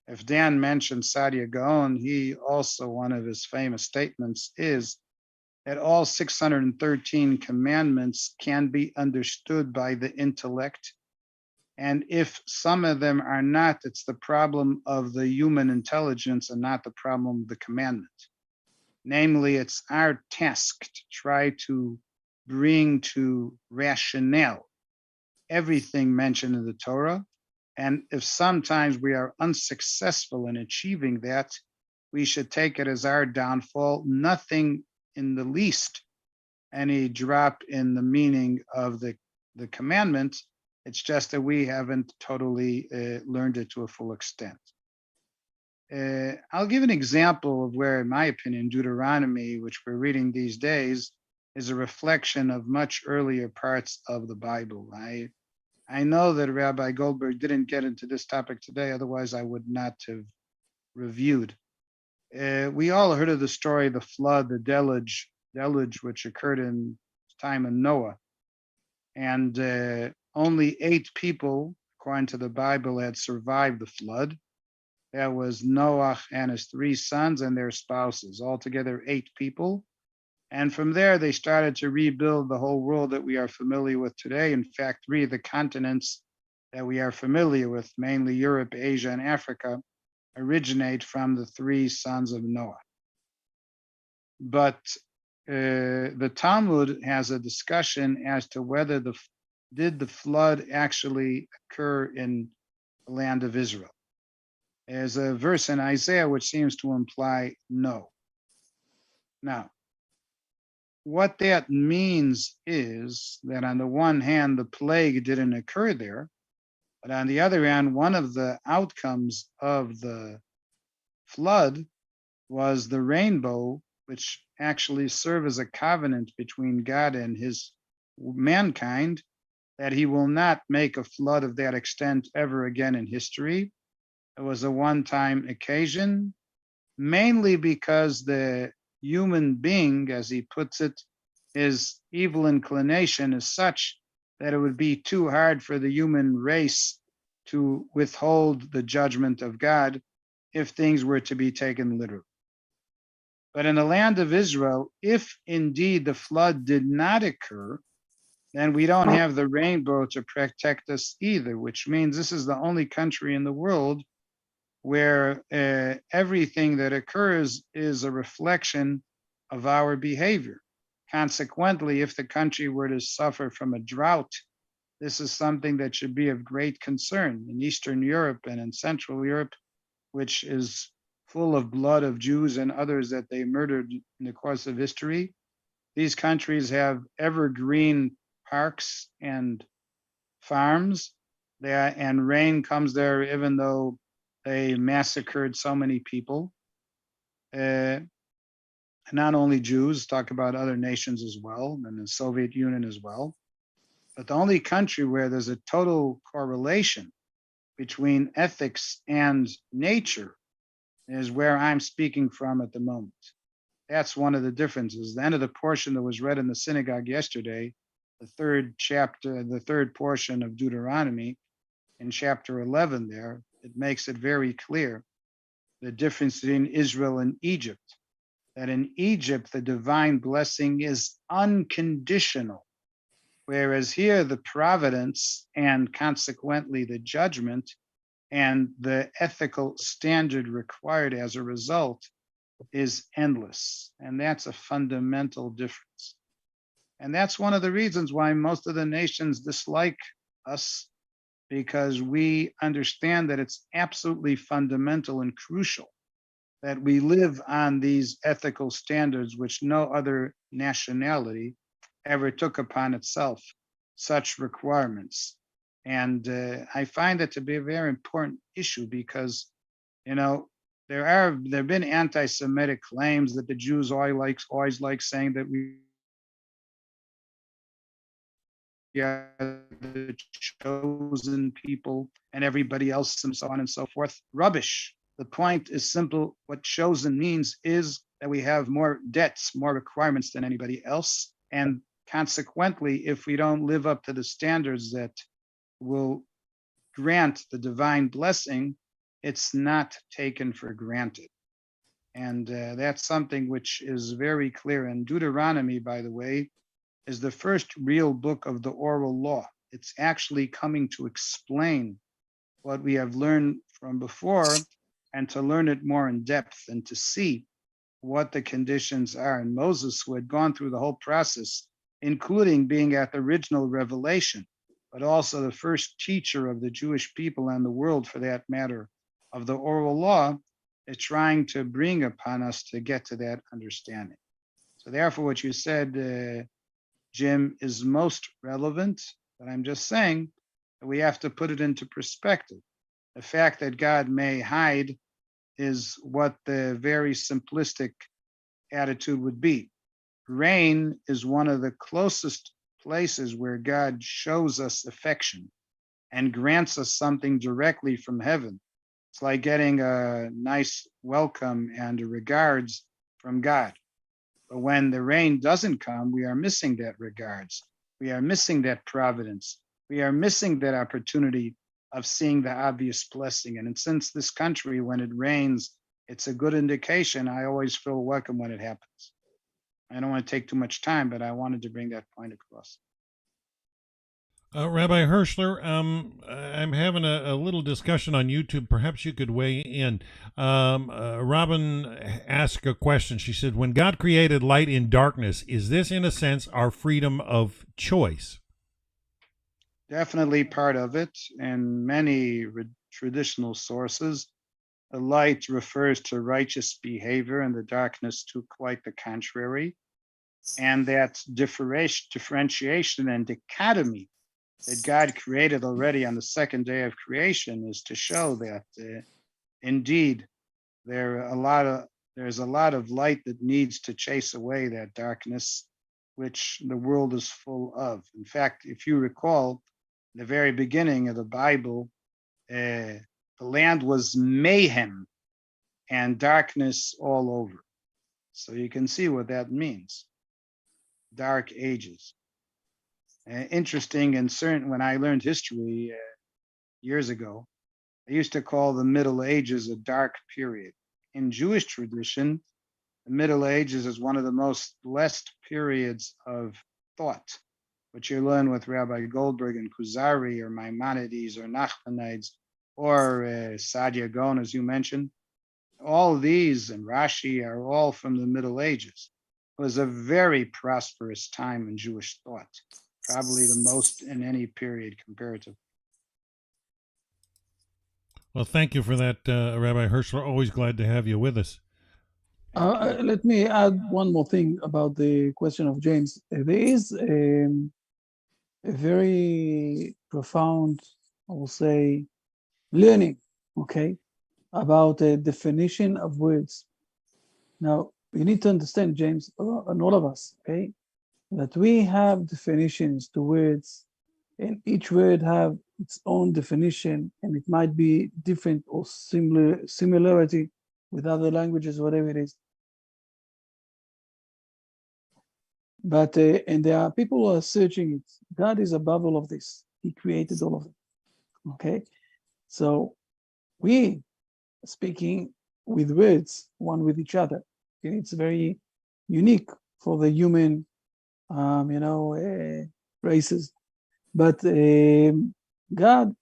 If Dan mentioned Sadia Gaon, he also, one of his famous statements is that all 613 commandments can be understood by the intellect. And if some of them are not, it's the problem of the human intelligence and not the problem of the commandment. Namely, it's our task to try to bring to rationale everything mentioned in the Torah. And if sometimes we are unsuccessful in achieving that, we should take it as our downfall, nothing in the least any drop in the meaning of the commandment. It's just that we haven't totally learned it to a full extent. I'll give an example of where, in my opinion, Deuteronomy, which we're reading these days, is a reflection of much earlier parts of the Bible. I know that Rabbi Goldberg didn't get into this topic today, otherwise I would not have reviewed. We all heard of the story of the flood, the deluge which occurred in time of Noah. And only 8 people, according to the Bible, had survived the flood. That was Noah and his 3 sons and their spouses, altogether 8 people. And from there, they started to rebuild the whole world that we are familiar with today. In fact, 3 of the continents that we are familiar with, mainly Europe, Asia, and Africa, originate from the 3 sons of Noah. But the Talmud has a discussion as to whether did the flood actually occur in the land of Israel. There's a verse in Isaiah which seems to imply no. Now, what that means is that on the one hand, the plague didn't occur there, but on the other hand, one of the outcomes of the flood was the rainbow, which actually served as a covenant between God and his mankind, that he will not make a flood of that extent ever again in history. It was a one-time occasion, mainly because the human being, as he puts it, his evil inclination is such that it would be too hard for the human race to withhold the judgment of God if things were to be taken literally. But in the land of Israel, if indeed the flood did not occur, then we don't have the rainbow to protect us either, which means this is the only country in the world where everything that occurs is a reflection of our behavior. Consequently, if the country were to suffer from a drought, this is something that should be of great concern. In Eastern Europe and in Central Europe, which is full of blood of Jews and others that they murdered in the course of history, these countries have evergreen parks and farms there, and rain comes there even though they massacred so many people. not only Jews, talk about other nations as well, and the Soviet Union as well. But the only country where there's a total correlation between ethics and nature is where I'm speaking from at the moment. That's one of the differences. The end of the portion that was read in the synagogue yesterday, the third chapter, the third portion of Deuteronomy, in chapter 11 there, it makes it very clear the difference between Israel and Egypt. That in Egypt, the divine blessing is unconditional, whereas here the providence and consequently the judgment and the ethical standard required as a result is endless. And that's a fundamental difference. And that's one of the reasons why most of the nations dislike us, because we understand that it's absolutely fundamental and crucial that we live on these ethical standards which no other nationality ever took upon itself, such requirements. And I find it to be a very important issue because, you know, there have been anti-Semitic claims that the Jews always like saying that we are the chosen people and everybody else and so on and so forth. Rubbish. The point is simple. What chosen means is that we have more debts, more requirements than anybody else. And consequently, if we don't live up to the standards that will grant the divine blessing, it's not taken for granted. And that's something which is very clear. And Deuteronomy, by the way, is the first real book of the oral law. It's actually coming to explain what we have learned from before and to learn it more in depth and to see what the conditions are. And Moses, who had gone through the whole process, including being at the original revelation, but also the first teacher of the Jewish people and the world, for that matter, of the oral law, is trying to bring upon us to get to that understanding. So therefore, what you said, Jim, is most relevant, but I'm just saying that we have to put it into perspective. The fact that God may hide is what the very simplistic attitude would be. Rain is one of the closest places where God shows us affection and grants us something directly from heaven. It's like getting a nice welcome and a regards from God. But when the rain doesn't come, we are missing that regards. We are missing that providence. We are missing that opportunity of seeing the obvious blessing. And since this country, when it rains, it's a good indication. I always feel welcome when it happens. I don't want to take too much time, but I wanted to bring that point across. Rabbi Hirschler, I'm having a little discussion on YouTube. Perhaps you could weigh in. Robin asked a question. She said, when God created light in darkness, is this, in a sense, our freedom of choice? Definitely part of it. In many traditional sources, the light refers to righteous behavior and the darkness to quite the contrary. And that differentiation and dichotomy that God created already on the second day of creation is to show that indeed there's a lot of light that needs to chase away that darkness, which the world is full of. In fact, if you recall, in the very beginning of the Bible, the land was mayhem and darkness all over. So you can see what that means. Dark ages. Interesting and certain, when I learned history years ago, I used to call the Middle Ages a dark period. In Jewish tradition, the Middle Ages is one of the most blessed periods of thought, which you learn with Rabbi Goldberg and Kuzari or Maimonides or Nachmanides or Saadia Gaon, as you mentioned. All these and Rashi are all from the Middle Ages. It was a very prosperous time in Jewish thought, probably the most in any period comparatively. Well, thank you for that, Rabbi Hirschler. Always glad to have you with us. Let me add one more thing about the question of James. There is a very profound, I will say, learning, okay, about the definition of words. Now, You need to understand, James, and all of us, okay, that we have definitions to words, and each word have its own definition, and it might be different or similarity with other languages, whatever it is. But and there are people who are searching it. God is above all of this. He created all of it. Okay, so we speaking with words, one with each other. Okay? It's very unique for the human, races. But God,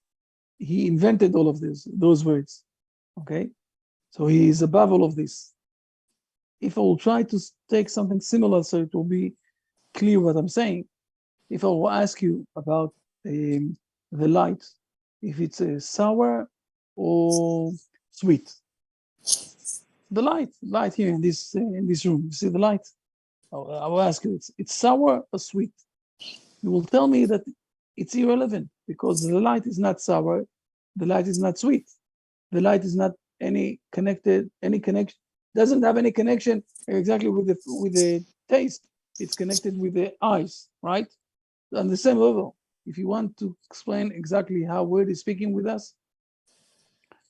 He invented all of those words. Okay, so He is above all of this. If I will try to take something similar, so it will be clear what I'm saying. If I will ask you about the light, if it's sour or sweet, the light here in this room, you see the light? I will ask you, it's sour or sweet? You will tell me that it's irrelevant because the light is not sour, the light is not sweet, the light is not any connection, doesn't have any connection exactly with the taste. It's connected with the eyes, right? On the same level, if you want to explain exactly how word is speaking with us,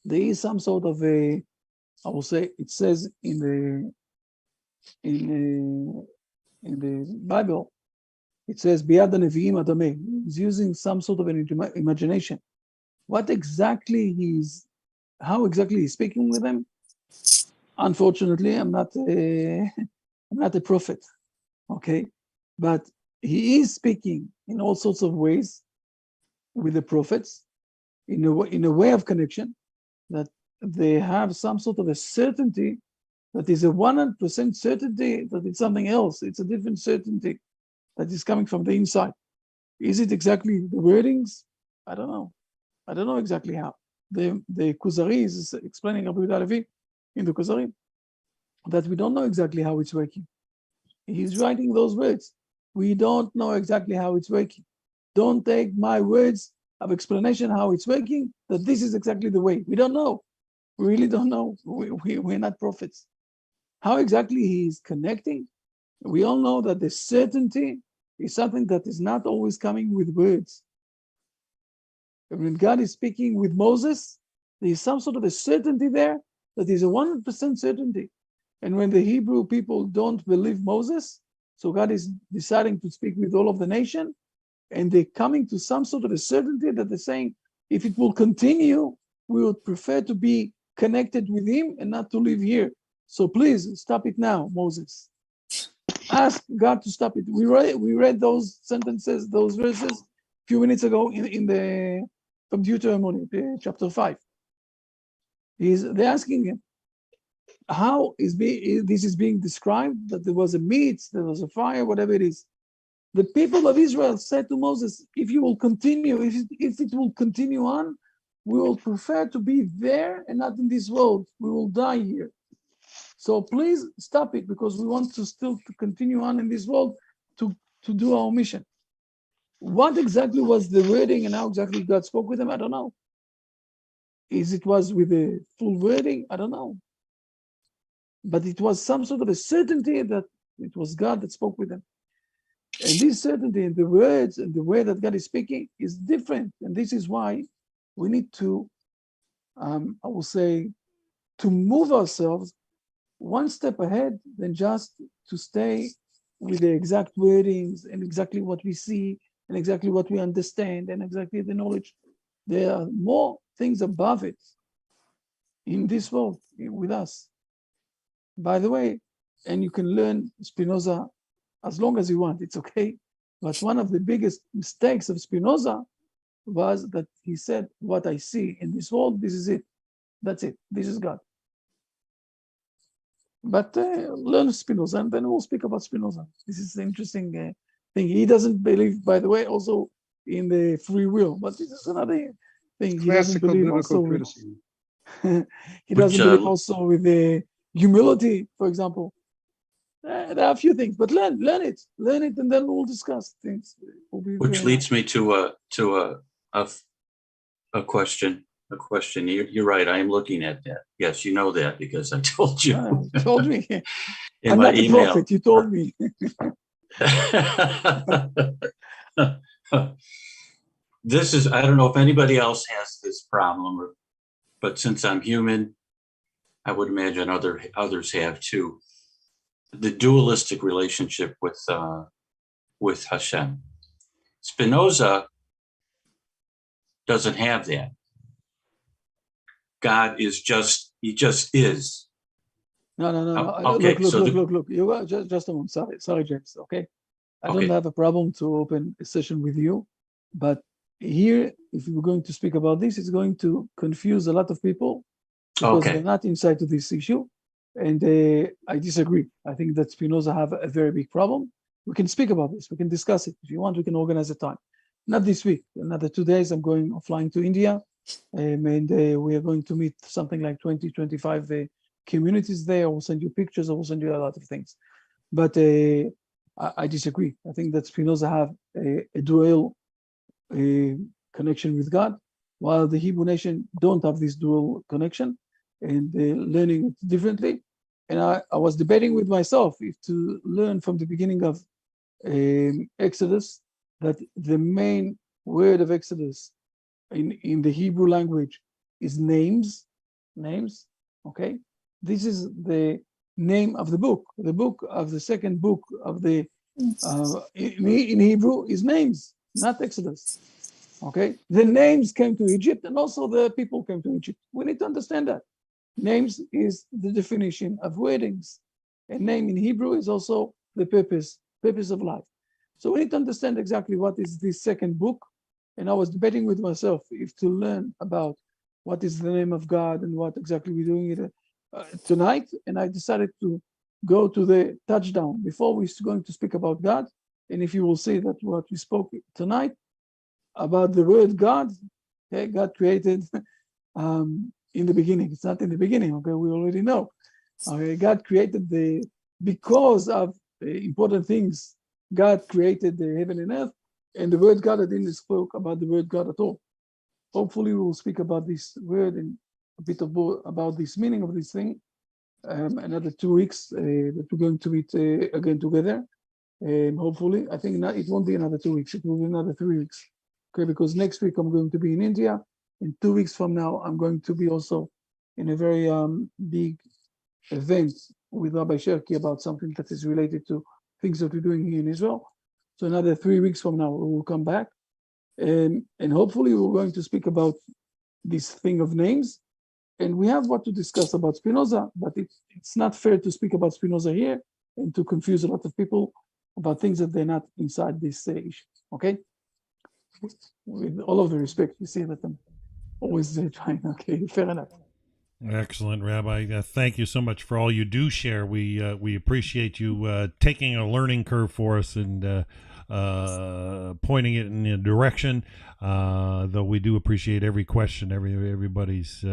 there is some sort of a, I will say, it says in the Bible, it says Biad Nevi'im Adameh. He's using some sort of an imagination. What exactly how exactly he's speaking with them? Unfortunately, I'm not a prophet, okay? But he is speaking in all sorts of ways with the prophets in a way of connection that they have some sort of a certainty that is a 100% certainty that it's something else. It's a different certainty that is coming from the inside. Is it exactly the wordings? I don't know. I don't know exactly how. The Kuzari is explaining Rabbi Levi in the Kuzari that we don't know exactly how it's working. He's writing those words. We don't know exactly how it's working. Don't take my words of explanation how it's working, that this is exactly the way. We don't know. We really don't know. We're not prophets. How exactly he is connecting? We all know that the certainty is something that is not always coming with words. When God is speaking with Moses, there is some sort of a certainty there that is a 100% certainty. And when the Hebrew people don't believe Moses, so God is deciding to speak with all of the nation, and they're coming to some sort of a certainty that they're saying, if it will continue, we would prefer to be connected with him and not to live here. So please stop it now, Moses. Ask God to stop it. We read those sentences, those verses a few minutes ago from Deuteronomy, chapter 5. They're asking him, how this is being described, that there was a meat, there was a fire, whatever it is. The people of Israel said to Moses, if you will continue, if it will continue on, we will prefer to be there and not in this world. We will die here. So please stop it, because we want to still continue on in this world to do our mission. What exactly was the wording and how exactly God spoke with them? I don't know. It was with a full wording? I don't know. But it was some sort of a certainty that it was God that spoke with them. And this certainty in the words and the way that God is speaking is different. And this is why we need to, I will say, to move ourselves one step ahead than just to stay with the exact wordings and exactly what we see and exactly what we understand and exactly the knowledge. There are more things above it in this world with us. By the way, and you can learn Spinoza as long as you want, it's okay. But one of the biggest mistakes of Spinoza was that he said, what I see in this world, this is it. That's it. This is God. But learn Spinoza, and then we'll speak about Spinoza. This is the interesting thing. He doesn't believe, by the way, also in the free will, but this is another thing. He doesn't believe also criticism. He doesn't believe also with the humility, for example. There are a few things, but learn it, and then we'll discuss things. Which leads me to a question. You're right. I am looking at that. Yes, you know that because I told you. Told me. in I'm my not the email. prophet, you told me. This is, I don't know if anybody else has this problem, but since I'm human, I would imagine others have too. The dualistic relationship with Hashem. Spinoza doesn't have that. God is he just is. No. Okay, Look. You are just a moment. Sorry, James. Okay. I don't Okay. have a problem to open a session with you, but here, if we're going to speak about this, it's going to confuse a lot of people because Okay. they're not inside to this issue. And I disagree. I think that Spinoza have a very big problem. We can speak about this. We can discuss it. If you want, we can organize a time. Not this week. Another 2 days, I'm flying to India. And we are going to meet something like 20, 25 communities there. I will send you pictures. I will send you a lot of things. But I disagree. I think that Spinoza have a dual connection with God, while the Hebrew nation don't have this dual connection, and they're learning it differently. And I was debating with myself if to learn from the beginning of Exodus that the main word of Exodus in the Hebrew language is names. Okay, this is the name of the book. The book of the second book of the in Hebrew is names, not Exodus. Okay, the names came to Egypt, and also the people came to Egypt. We need to understand that names is the definition of wordings. A name in Hebrew is also the purpose of life. So we need to understand exactly what is this second book. And I was debating with myself if to learn about what is the name of God and what exactly we're doing it tonight. And I decided to go to the touchdown before we're going to speak about God. And if you will see that what we spoke tonight about the word God, okay, God created in the beginning. It's not in the beginning, okay, we already know. Okay, God created because of important things, God created the heaven and earth, and the word God, I didn't spoke about the word God at all. Hopefully we will speak about this word and a bit about this meaning of this thing. Another 2 weeks that we're going to meet again together. Hopefully, I think it won't be another 2 weeks, it will be another 3 weeks. Okay, because next week I'm going to be in India. In 2 weeks from now, I'm going to be also in a very big event with Rabbi Sherki about something that is related to things that we're doing here in Israel. So another 3 weeks from now, we will come back. And hopefully we're going to speak about this thing of names. And we have what to discuss about Spinoza, but it's not fair to speak about Spinoza here and to confuse a lot of people about things that they're not inside this issue, okay? With all of the respect, you see that I'm always trying, okay, fair enough. Excellent, Rabbi. Thank you so much for all you do share. We appreciate you taking a learning curve for us and pointing it in a direction. Though we do appreciate every question, everybody's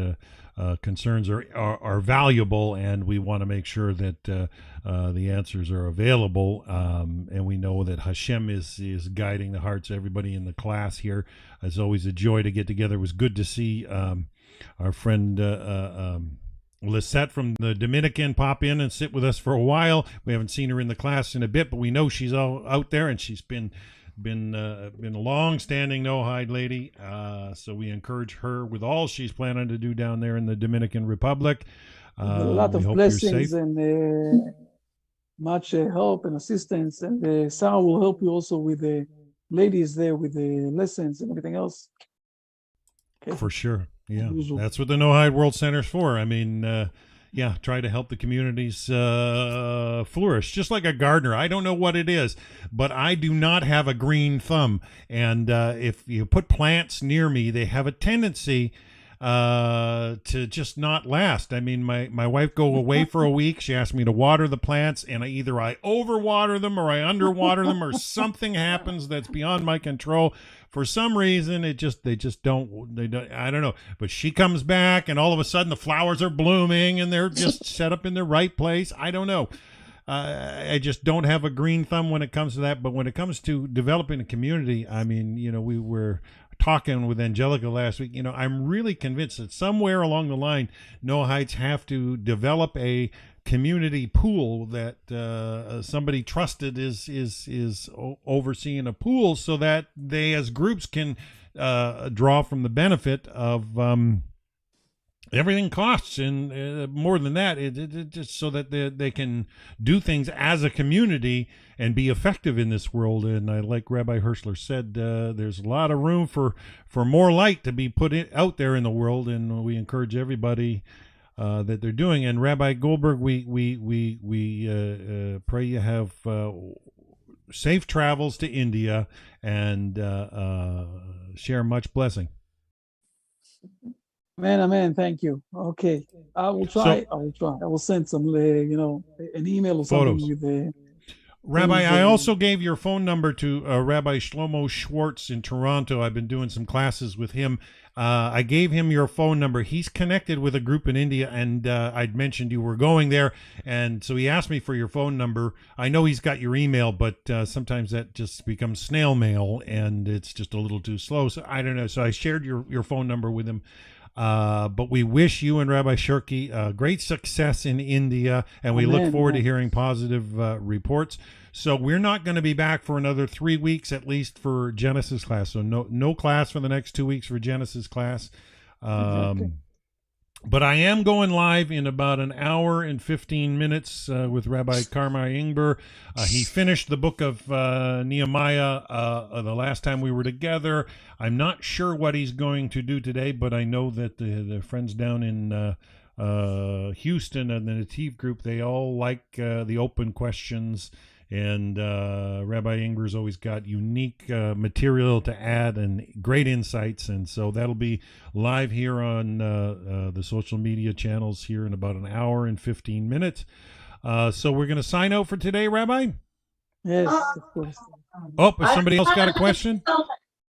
concerns are valuable, and we want to make sure that the answers are available. And we know that Hashem is guiding the hearts of everybody in the class here. It's always a joy to get together. It was good to see our friend Lisette from the Dominican pop in and sit with us for a while. We haven't seen her in the class in a bit, but we know she's all out there, and she's been a long-standing Noahide lady. So we encourage her with all she's planning to do down there in the Dominican Republic. A lot of blessings and much help and assistance. And Sarah will help you also with the ladies there with the lessons and everything else. Okay. For sure. Yeah, that's what the Noahide World Center's for. I mean, try to help the communities flourish, just like a gardener. I don't know what it is, but I do not have a green thumb. And if you put plants near me, they have a tendency to just not last. I mean, my wife go away for a week. She asked me to water the plants, and either I overwater them or I underwater them, or something happens that's beyond my control. For some reason, they don't. I don't know. But she comes back, and all of a sudden, the flowers are blooming, and they're just set up in the right place. I don't know. I just don't have a green thumb when it comes to that. But when it comes to developing a community, I mean, we were talking with Angelica last week. I'm really convinced that somewhere along the line, Noahides have to develop a community pool that somebody trusted is overseeing a pool, so that they as groups can draw from the benefit of everything costs, and more than that, it just so that they can do things as a community and be effective in this world. And like Rabbi Hirschler said, there's a lot of room for more light to be put out there in the world, and we encourage everybody that they're doing. And Rabbi Goldberg, we pray you have safe travels to India, and share much blessing. Amen. Thank you. Okay, I will try. I will send some, an email or something Photos. with the. Rabbi, I also gave your phone number to Rabbi Shlomo Schwartz in Toronto. I've been doing some classes with him. I gave him your phone number. He's connected with a group in India, and I'd mentioned you were going there, and so he asked me for your phone number. I know he's got your email, but sometimes that just becomes snail mail, and it's just a little too slow. So I don't know. So I shared your phone number with him. But we wish you and Rabbi Shirky great success in India, and we look forward to hearing positive reports. So we're not going to be back for another 3 weeks, at least for Genesis class. So no class for the next 2 weeks for Genesis class. Exactly. But I am going live in about an hour and 15 minutes with Rabbi Karmai Ingber. He finished the book of Nehemiah the last time we were together. I'm not sure what he's going to do today, but I know that the friends down in Houston and the Nativ group, they all like the open questions. And Rabbi Ingber's always got unique material to add and great insights. And so that'll be live here on the social media channels here in about an hour and 15 minutes. So we're going to sign out for today, Rabbi? Yes, of course. Oh, if somebody else got a question?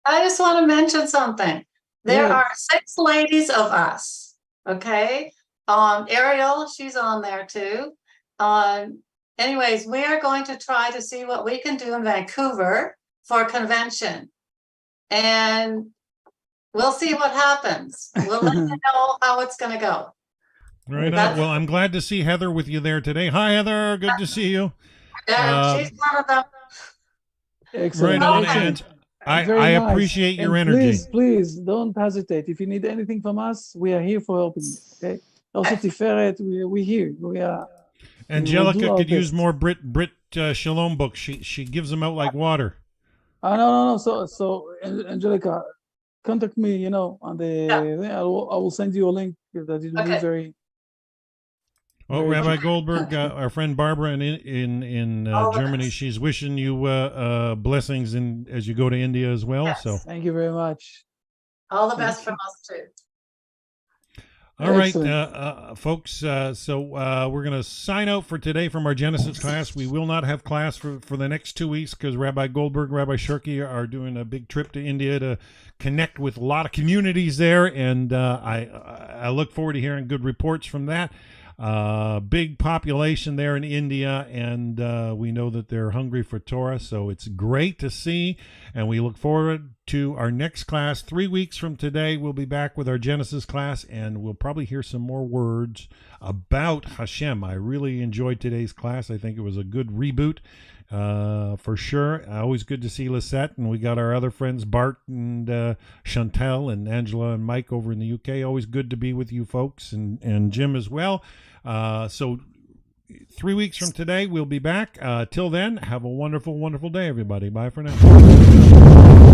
I just want to mention something. There Yes. are 6 ladies of us. Okay. Ariel, she's on there too. Anyways, we are going to try to see what we can do in Vancouver for a convention. And we'll see what happens. We'll let you know how it's going to go. Right on. Well, I'm glad to see Heather with you there today. Hi, Heather. Good to see you. She's one of them. Excellent. Right on. Excellent. And Very I nice. appreciate your And energy. Please don't hesitate. If you need anything from us, we are here for helping you. Okay. Also, Tiferet, we're here. We are. Angelica do our could use best. more Brit Shalom books. She gives them out like water. No. So Angelica, contact me. On the. I will send you a link that it will be Okay. very. Oh, Very Rabbi true. Goldberg, our friend Barbara in All the Germany, best. she's wishing you blessings as you go to India as well. Yes. So, Thank you very much. All the best from us too. all right, Excellent. folks. So we're going to sign out for today from our Genesis class. We will not have class for the next 2 weeks because Rabbi Goldberg, Rabbi Shirky are doing a big trip to India to connect with a lot of communities there, and I look forward to hearing good reports from that. Big population there in India, and we know that they're hungry for Torah, so it's great to see, and we look forward to our next class. 3 weeks from today, we'll be back with our Genesis class, and we'll probably hear some more words about Hashem. I really enjoyed today's class. I think it was a good reboot. For sure. Always good to see Lisette, and we got our other friends Bart and Chantel and Angela and Mike over in the UK. Always good to be with you folks, and Jim as well. So 3 weeks from today we'll be back. Till then, have a wonderful day, everybody. Bye for now.